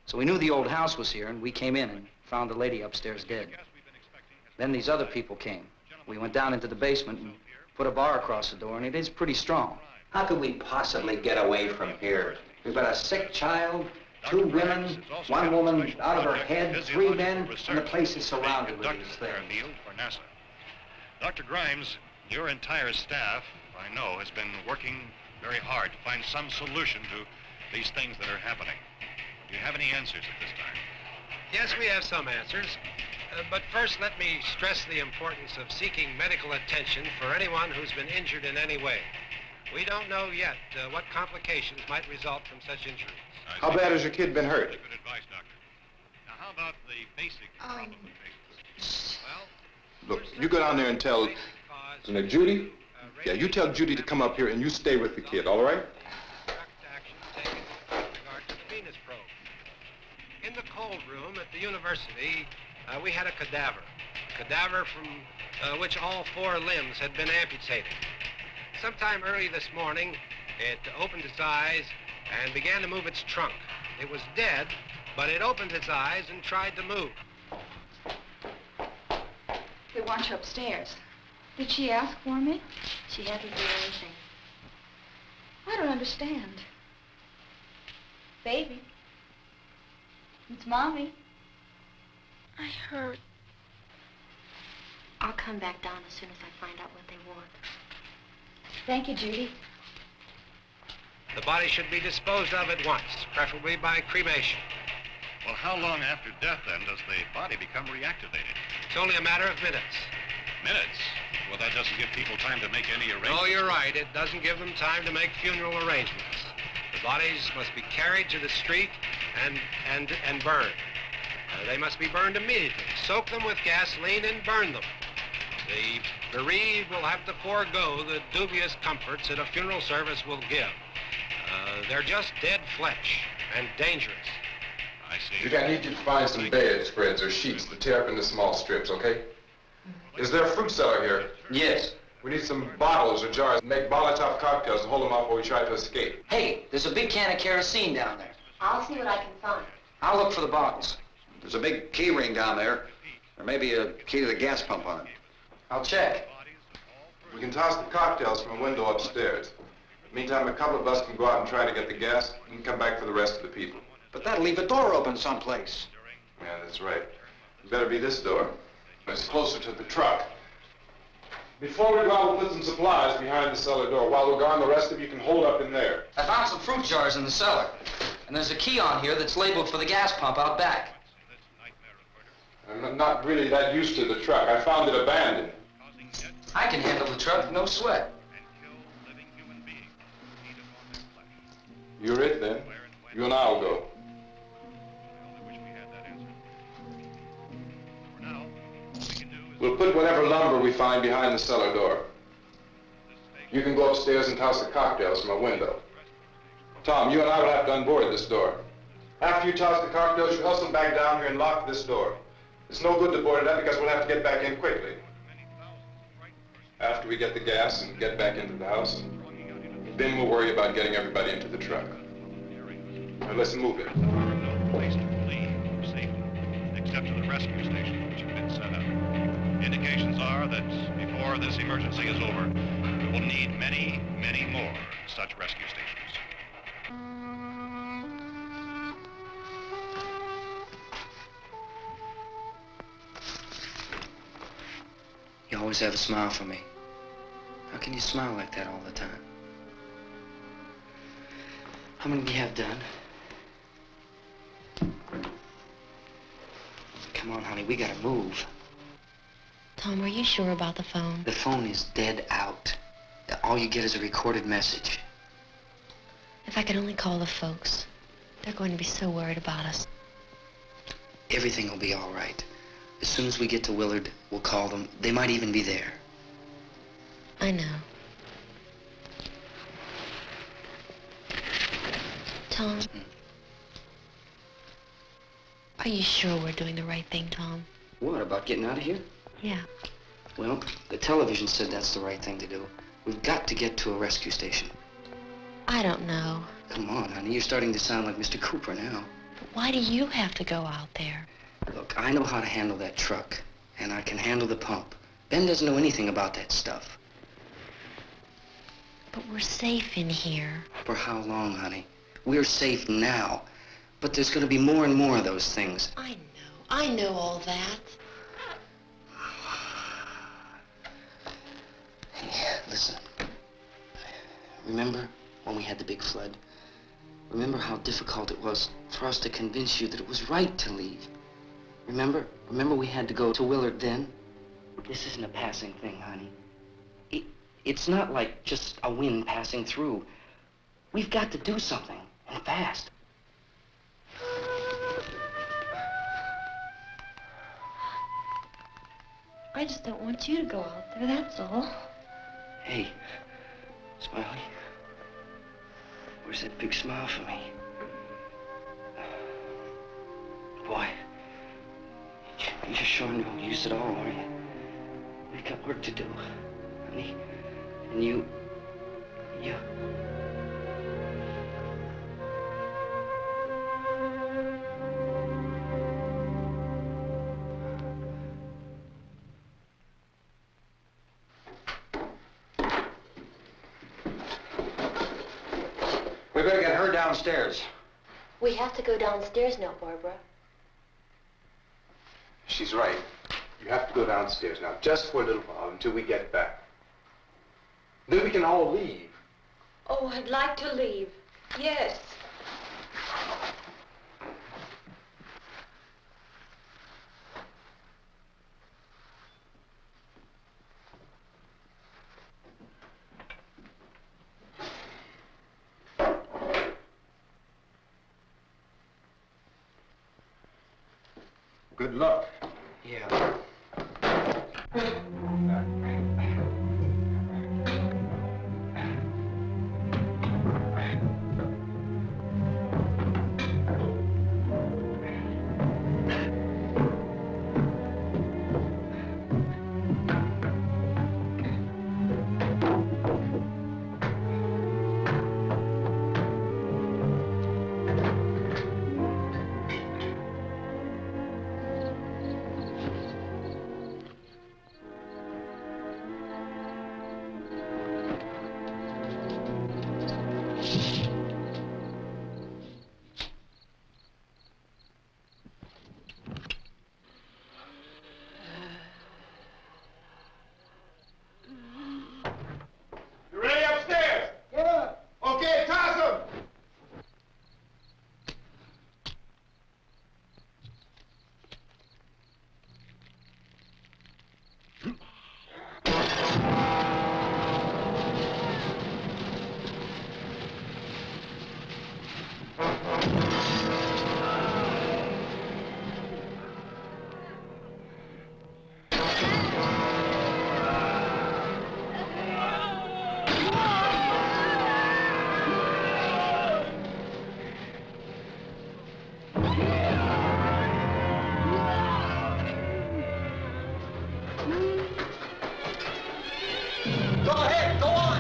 So we knew the old house was here, and we came in and found the lady upstairs dead. Then these other people came. We went down into the basement and put a bar across the door, and it is pretty strong. How could we possibly get away from here? We've got a sick child, 2 women, 1 woman out of her head, 3 men, and the place is surrounded with these things. For NASA. Dr. Grimes, your entire staff, I know, has been working very hard to find some solution to these things that are happening. Do you have any answers at this time? Yes, we have some answers. But first, let me stress the importance of seeking medical attention for anyone who's been injured in any way. We don't know yet what complications might result from such injuries. How bad has your kid been hurt? Good advice, Doctor. Now, how about the basic complications? Look, you go down there and tell, Judy? Yeah, you tell Judy to come up here and you stay with the kid, all right? Venus probe. In the cold room at the university, we had a cadaver from which all 4 limbs had been amputated. Sometime early this morning, it opened its eyes and began to move its trunk. It was dead, but it opened its eyes and tried to move. They want you upstairs. Did she ask for me? She hasn't done anything. I don't understand. Baby. It's Mommy. I heard. I'll come back down as soon as I find out what they want. Thank you, Judy. The body should be disposed of at once, preferably by cremation. Well, how long after death, then, does the body become reactivated? It's only a matter of minutes. Minutes? Well, that doesn't give people time to make any arrangements. Oh, you're right. It doesn't give them time to make funeral arrangements. The bodies must be carried to the street and burned. They must be burned immediately. Soak them with gasoline and burn them. The bereaved will have to forego the dubious comforts that a funeral service will give. They're just dead flesh and dangerous. I see. Judy, I need you to find some bedspreads or sheets to tear up into small strips, okay? Is there a fruit cellar here? Yes. We need some bottles or jars. Make Molotov cocktails and hold them off while we try to escape. Hey, there's a big can of kerosene down there. I'll see what I can find. I'll look for the bottles. There's a big key ring down there. There may be a key to the gas pump on it. I'll check. We can toss the cocktails from a window upstairs. Meantime, a couple of us can go out and try to get the gas and come back for the rest of the people. But that'll leave the door open someplace. Yeah, that's right. It better be this door. It's closer to the truck. Before we go out, we'll put some supplies behind the cellar door. While we're gone, the rest of you can hold up in there. I found some fruit jars in the cellar. And there's a key on here that's labeled for the gas pump out back. I'm not really that used to the truck. I found it abandoned. I can handle the truck, no sweat. You're it, then. You and I'll go. We'll put whatever lumber we find behind the cellar door. You can go upstairs and toss the cocktails from a window. Tom, you and I will have to unboard this door. After you toss the cocktails, you hustle back down here and lock this door. It's no good to board it up because we'll have to get back in quickly. After we get the gas and get back into the house, then we'll worry about getting everybody into the truck. Now let's move it. No place to flee for safety, except to the rescue station which have been set up. Indications are that before this emergency is over, we will need many, many more such rescue stations. You always have a smile for me. How can you smile like that all the time? How many do you have done? Come on, honey, we gotta move. Tom, are you sure about the phone? The phone is dead out. All you get is a recorded message. If I could only call the folks. They're going to be so worried about us. Everything will be all right. As soon as we get to Willard, we'll call them. They might even be there. I know. Tom? Are you sure we're doing the right thing, Tom? What, about getting out of here? Yeah. Well, the television said that's the right thing to do. We've got to get to a rescue station. I don't know. Come on, honey. You're starting to sound like Mr. Cooper now. But why do you have to go out there? Look, I know how to handle that truck, and I can handle the pump. Ben doesn't know anything about that stuff. But we're safe in here. For how long, honey? We're safe now. But there's going to be more and more of those things. I know all that. Hey, listen. Remember when we had the big flood? Remember how difficult it was for us to convince you that it was right to leave? Remember? Remember we had to go to Willard then? This isn't a passing thing, honey. It's not like just a wind passing through. We've got to do something, and fast. I just don't want you to go out there, that's all. Hey, Smiley. Where's that big smile for me? Boy, you're sure no use at all, are you? We've got work to do, honey. And you... We better get her downstairs. We have to go downstairs now, Barbara. She's right. You have to go downstairs now, just for a little while, until we get back. Then we can all leave. Oh, I'd like to leave. Yes. Good luck. Yeah. You ready upstairs? Yeah. Okay, toss them. Go ahead, go on.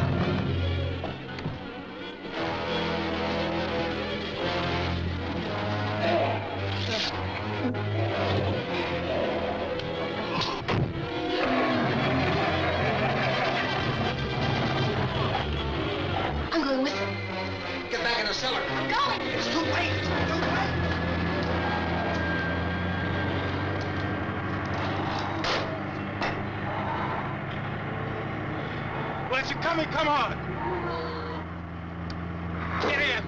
I'm going with him. Get back in the cellar. I'm going. It's too late. It's too late. Where's it coming? Come on. Get in.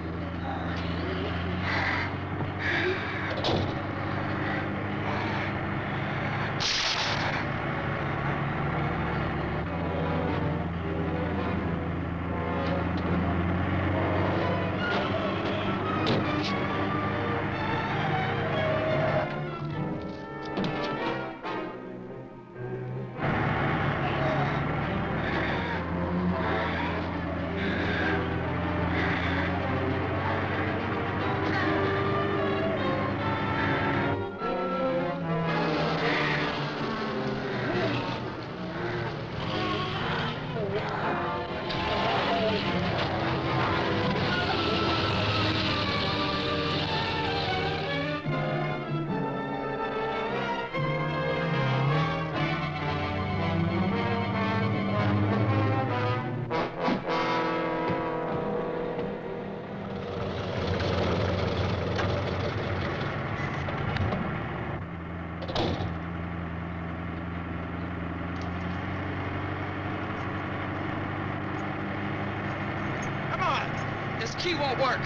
This key won't work.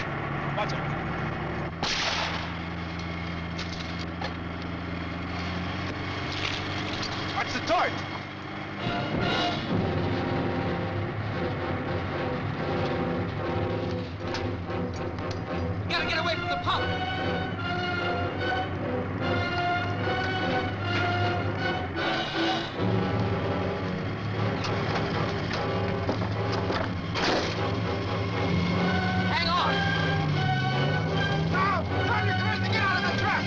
Watch it. Watch the dart! We gotta get away from the pump. Hang on. Now, turn your cars to get out of the truck!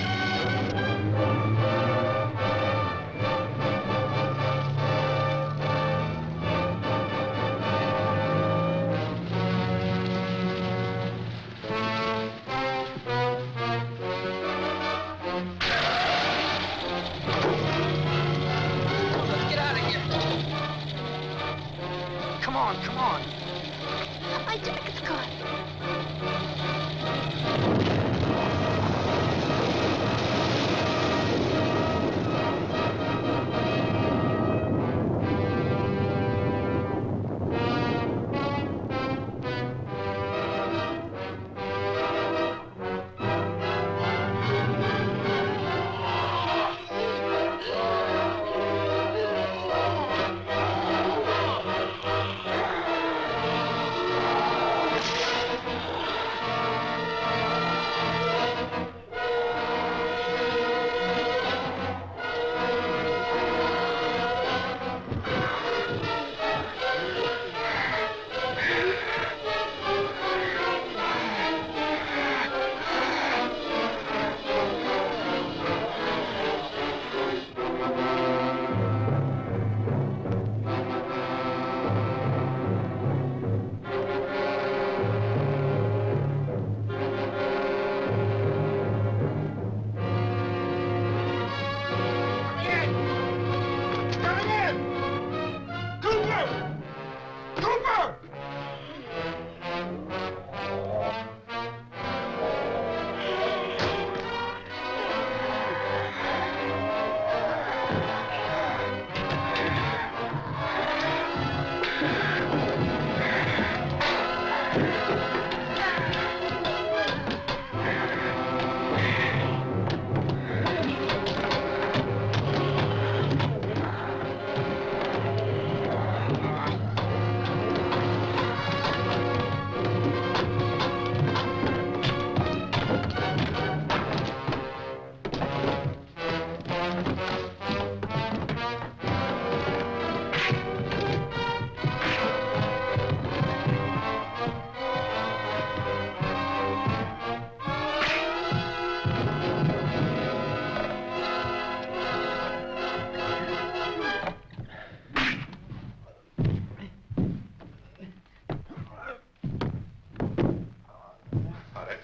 Let's get out of here. Come on, come on. My jacket's caught.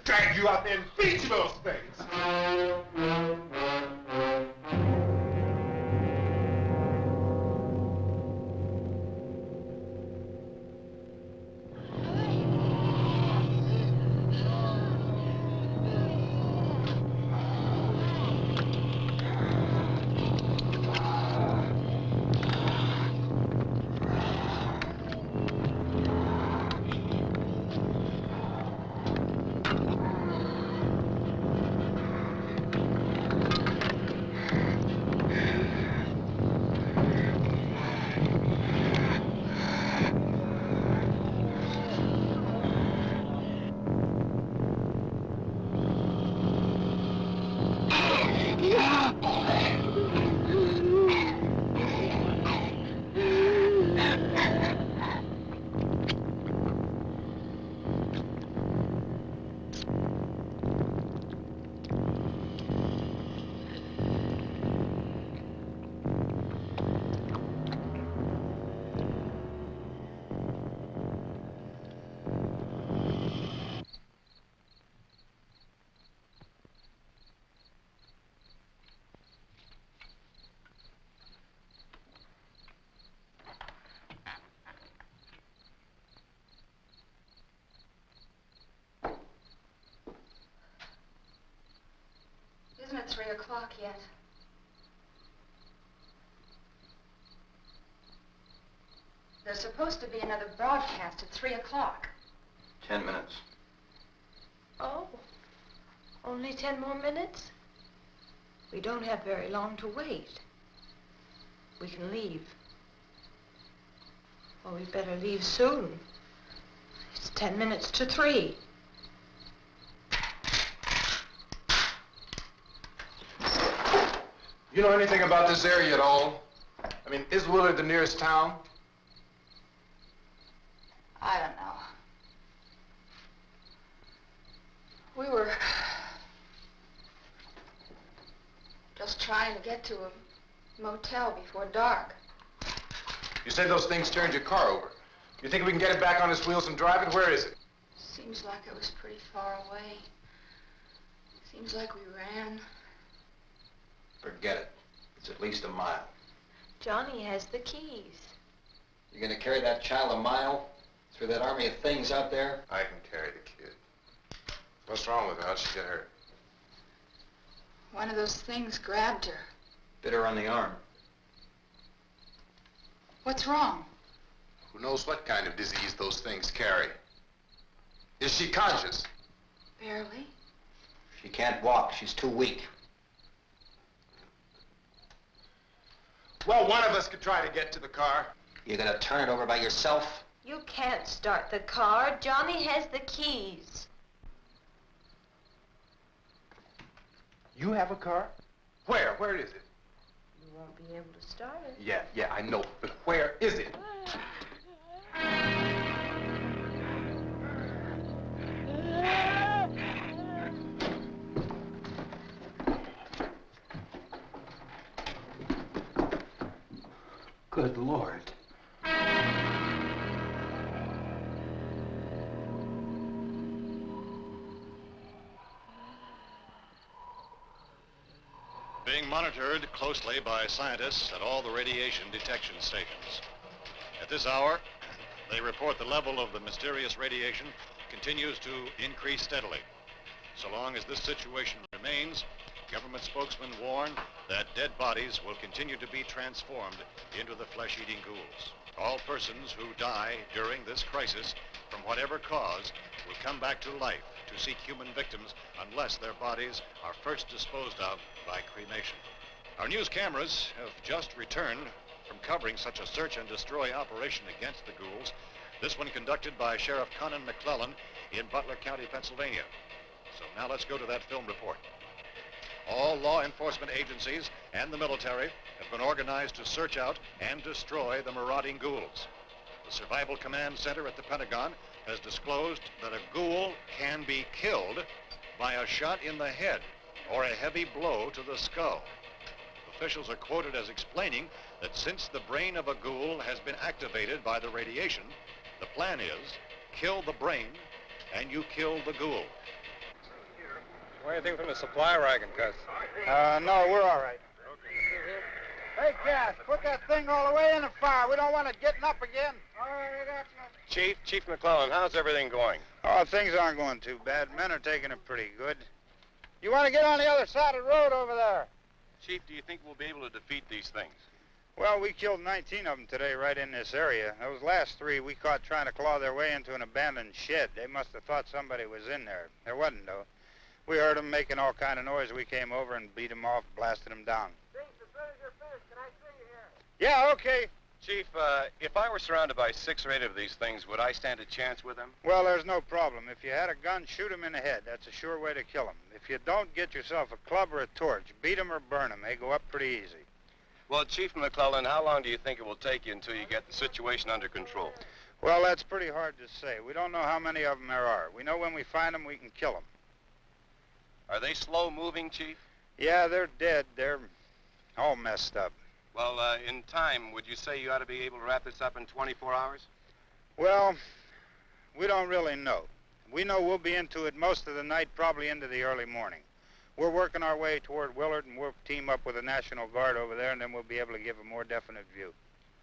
Drag you out there and feed you those things! Isn't it 3 o'clock yet? There's supposed to be another broadcast at 3 o'clock. 10 minutes. Oh, only 10 more minutes? We don't have very long to wait. We can leave. Well, we'd better leave soon. It's 10 minutes to 3. You know anything about this area at all? I mean, is Willard the nearest town? I don't know. We were just trying to get to a motel before dark. You said those things turned your car over. You think we can get it back on its wheels and drive it? Where is it? Seems like it was pretty far away. Seems like we ran. Forget it. It's at least a mile. Johnny has the keys. You're gonna carry that child a mile through that army of things out there? I can carry the kid. What's wrong with her? How'd she get hurt? One of those things grabbed her. Bit her on the arm. What's wrong? Who knows what kind of disease those things carry? Is she conscious? Barely. She can't walk. She's too weak. Well, one of us could try to get to the car. You gonna turn it over by yourself? You can't start the car. Johnny has the keys. You have a car? Where? Where is it? You won't be able to start it. Yeah, I know. But where is it? Good Lord. Being monitored closely by scientists at all the radiation detection stations. At this hour, they report the level of the mysterious radiation continues to increase steadily. So long as this situation remains, government spokesmen warn that dead bodies will continue to be transformed into the flesh-eating ghouls. All persons who die during this crisis, from whatever cause, will come back to life to seek human victims unless their bodies are first disposed of by cremation. Our news cameras have just returned from covering such a search and destroy operation against the ghouls, this one conducted by Sheriff Conan McClellan in Butler County, Pennsylvania. So now let's go to that film report. All law enforcement agencies and the military have been organized to search out and destroy the marauding ghouls. The Survival Command Center at the Pentagon has disclosed that a ghoul can be killed by a shot in the head or a heavy blow to the skull. Officials are quoted as explaining that since the brain of a ghoul has been activated by the radiation, the plan is kill the brain and you kill the ghoul. What do you think from the supply wagon, Gus? No, we're all right. Hey, Cass, put that thing all the way in the fire. We don't want it getting up again. All right, I got you. Chief McClellan, how's everything going? Oh, things aren't going too bad. Men are taking it pretty good. You want to get on the other side of the road over there? Chief, do you think we'll be able to defeat these things? Well, we killed 19 of them today right in this area. Those last 3 we caught trying to claw their way into an abandoned shed. They must have thought somebody was in there. There wasn't, though. We heard them making all kind of noise. We came over and beat them off, blasted them down. Yeah, okay. Chief, if I were surrounded by 6 or 8 of these things, would I stand a chance with them? Well, there's no problem. If you had a gun, shoot them in the head. That's a sure way to kill them. If you don't, get yourself a club or a torch. Beat them or burn them. They go up pretty easy. Well, Chief McClellan, how long do you think it will take you until you get the situation under control? Well, that's pretty hard to say. We don't know how many of them there are. We know when we find them, we can kill them. Are they slow-moving, Chief? Yeah, they're dead. They're all messed up. Well, in time, would you say you ought to be able to wrap this up in 24 hours? Well, we don't really know. We know we'll be into it most of the night, probably into the early morning. We're working our way toward Willard, and we'll team up with the National Guard over there, and then we'll be able to give a more definite view.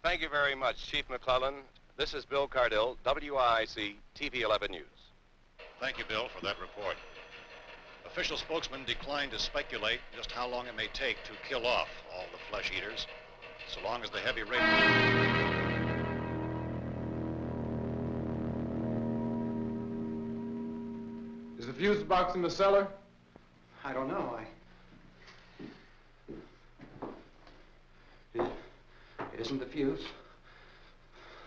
Thank you very much, Chief McClellan. This is Bill Cardill, WIC TV 11 News. Thank you, Bill, for that report. Official spokesmen declined to speculate just how long it may take to kill off all the flesh eaters, so long as the heavy Is the fuse box in the cellar? I don't know. It isn't the fuse.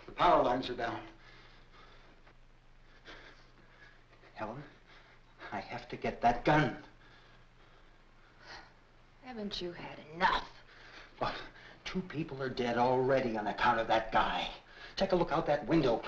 The power lines are down. Helen, I have to get that gun. Haven't you had enough? But 2 people are dead already on account of that guy. Take a look out that window.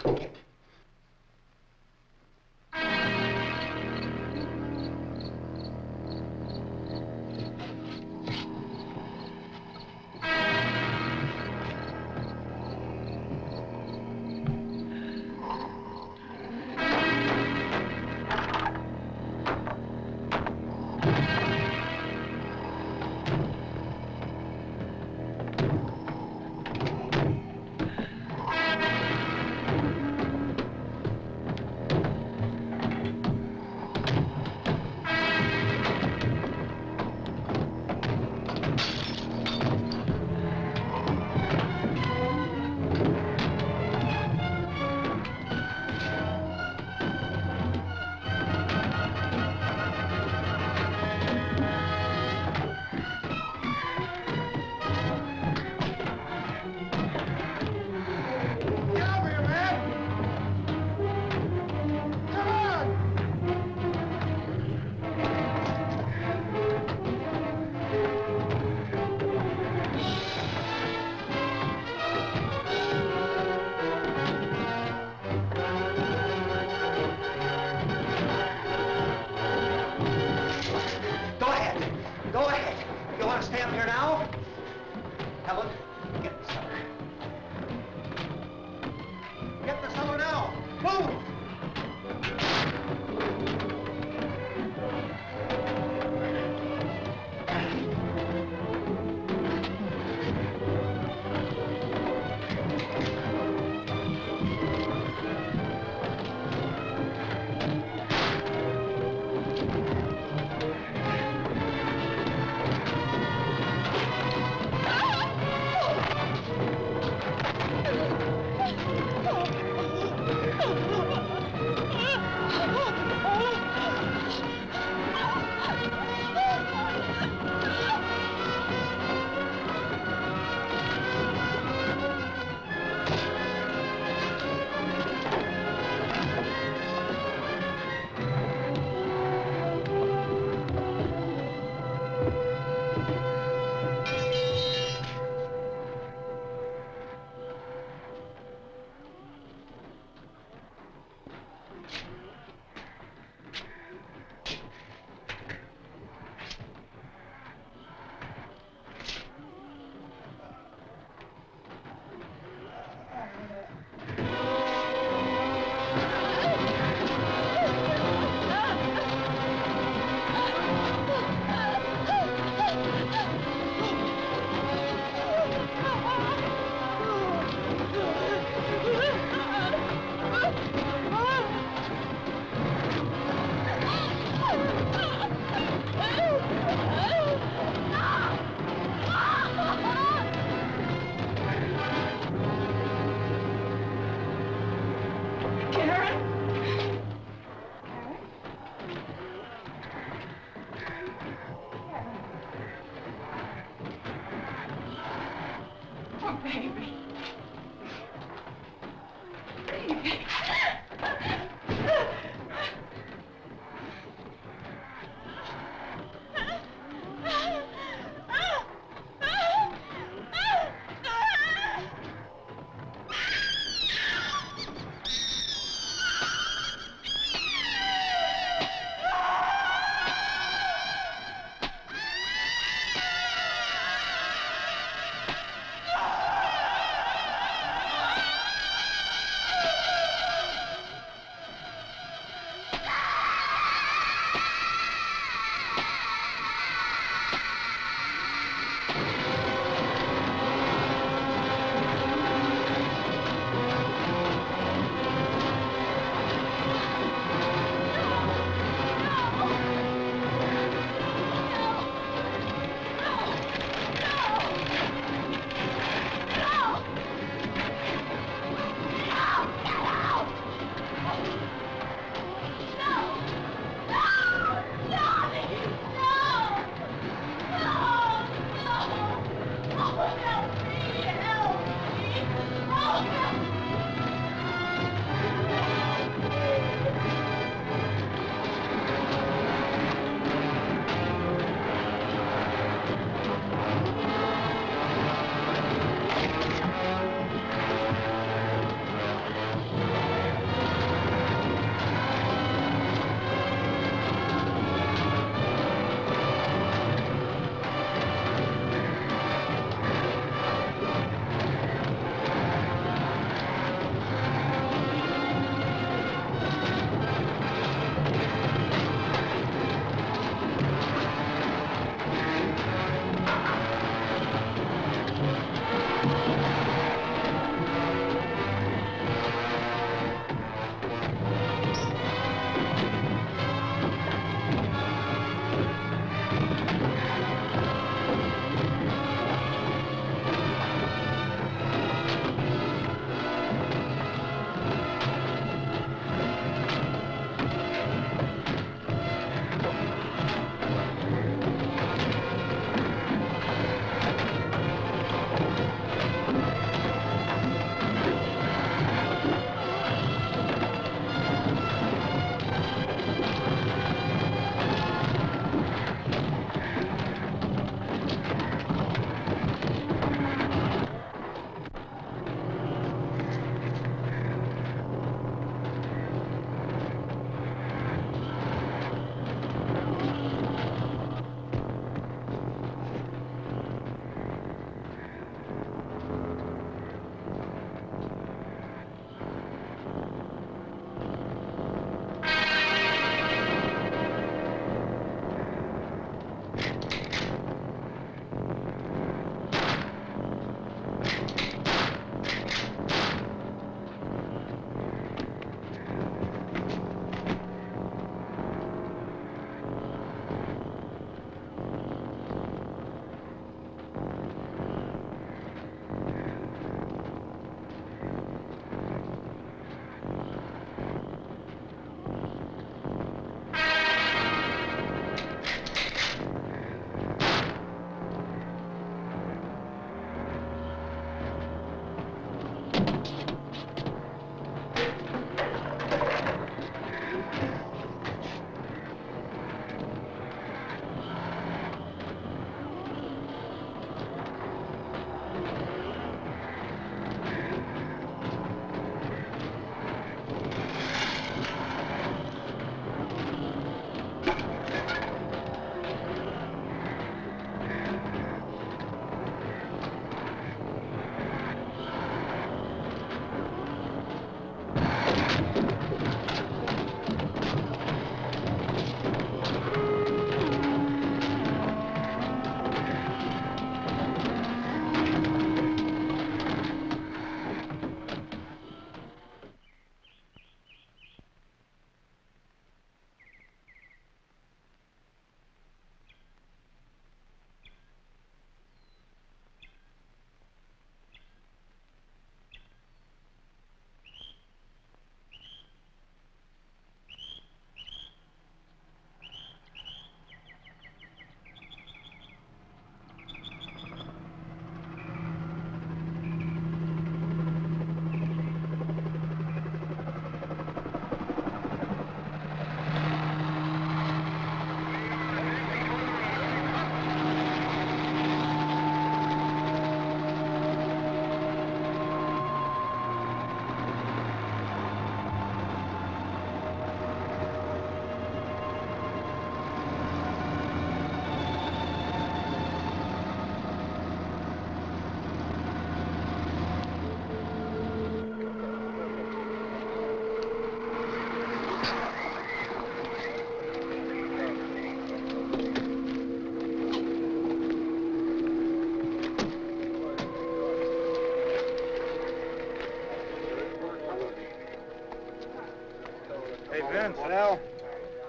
Hey, Vince, Al,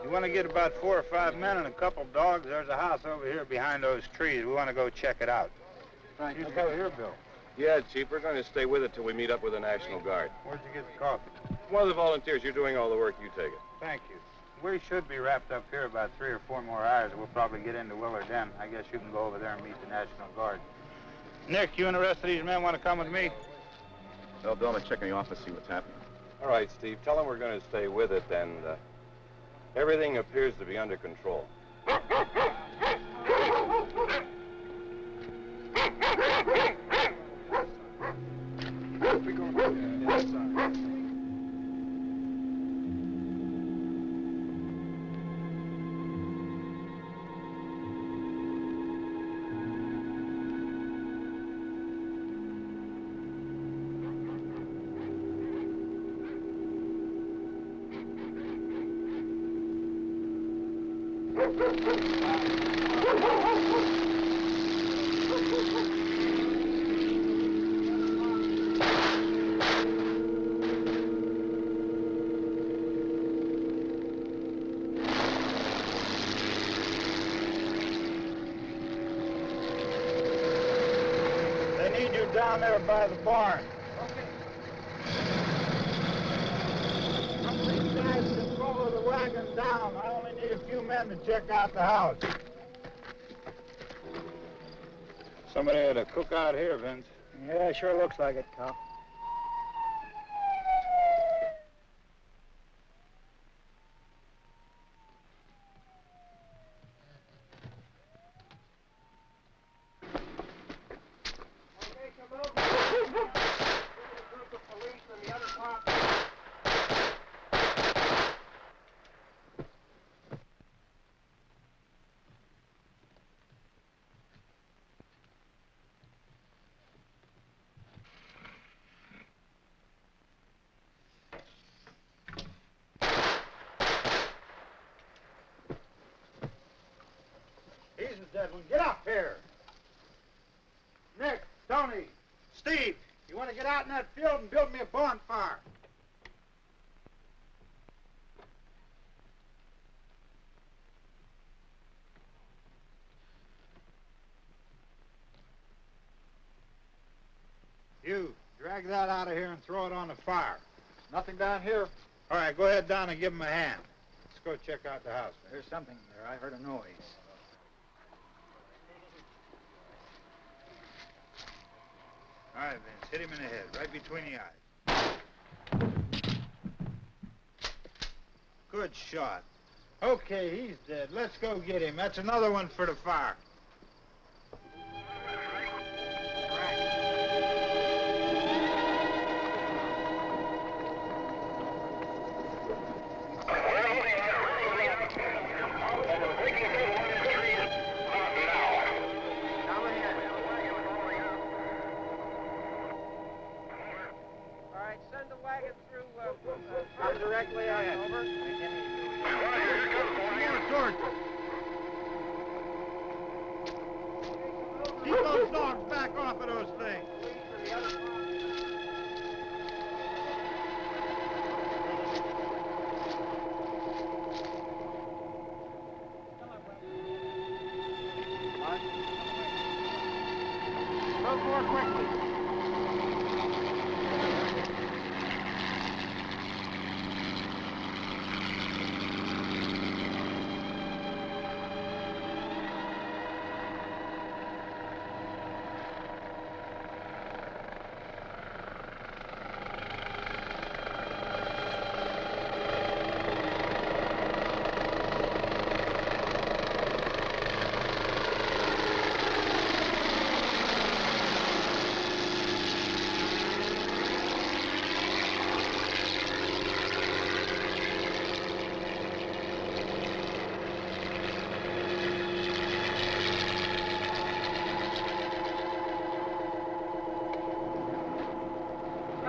you want to get about 4 or 5 men and a couple dogs? There's a house over here behind those trees. We want to go check it out. Right. You go here, Bill. Yeah, Chief, we're going to stay with it till we meet up with the National Guard. Where'd you get the coffee? One of the volunteers, you're doing all the work, you take it. Thank you. We should be wrapped up here about 3 or 4 more hours. We'll probably get into Willard then. I guess you can go over there and meet the National Guard. Nick, you and the rest of these men want to come with me? Well, Bill, I'm going to check in the office, see what's happening. All right, Steve, tell them we're going to stay with it, and everything appears to be under control. They need you down there by the barn. These guys can follow the wagon down. I only need a few men to check out the house. Somebody had a cookout here, Vince. Yeah, sure looks like it, Cal. He's the dead one. Get up here. Nick, Tony, Steve, you want to get out in that field and build me a bonfire? You, drag that out of here and throw it on the fire. Nothing down here. All right, go ahead down and give him a hand. Let's go check out the house. There's something there. I heard a noise. All right, Vince, hit him in the head, right between the eyes. Good shot. Okay, he's dead. Let's go get him. That's another one for the fire. Directly out, over. Keep those dogs back off of those things. Move more quickly.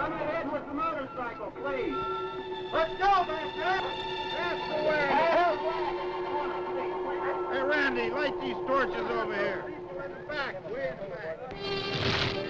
Come ahead with the motorcycle, please. Let's go, Buster. That's the way. Hey, Randy, light these torches over here. Back, way in the back.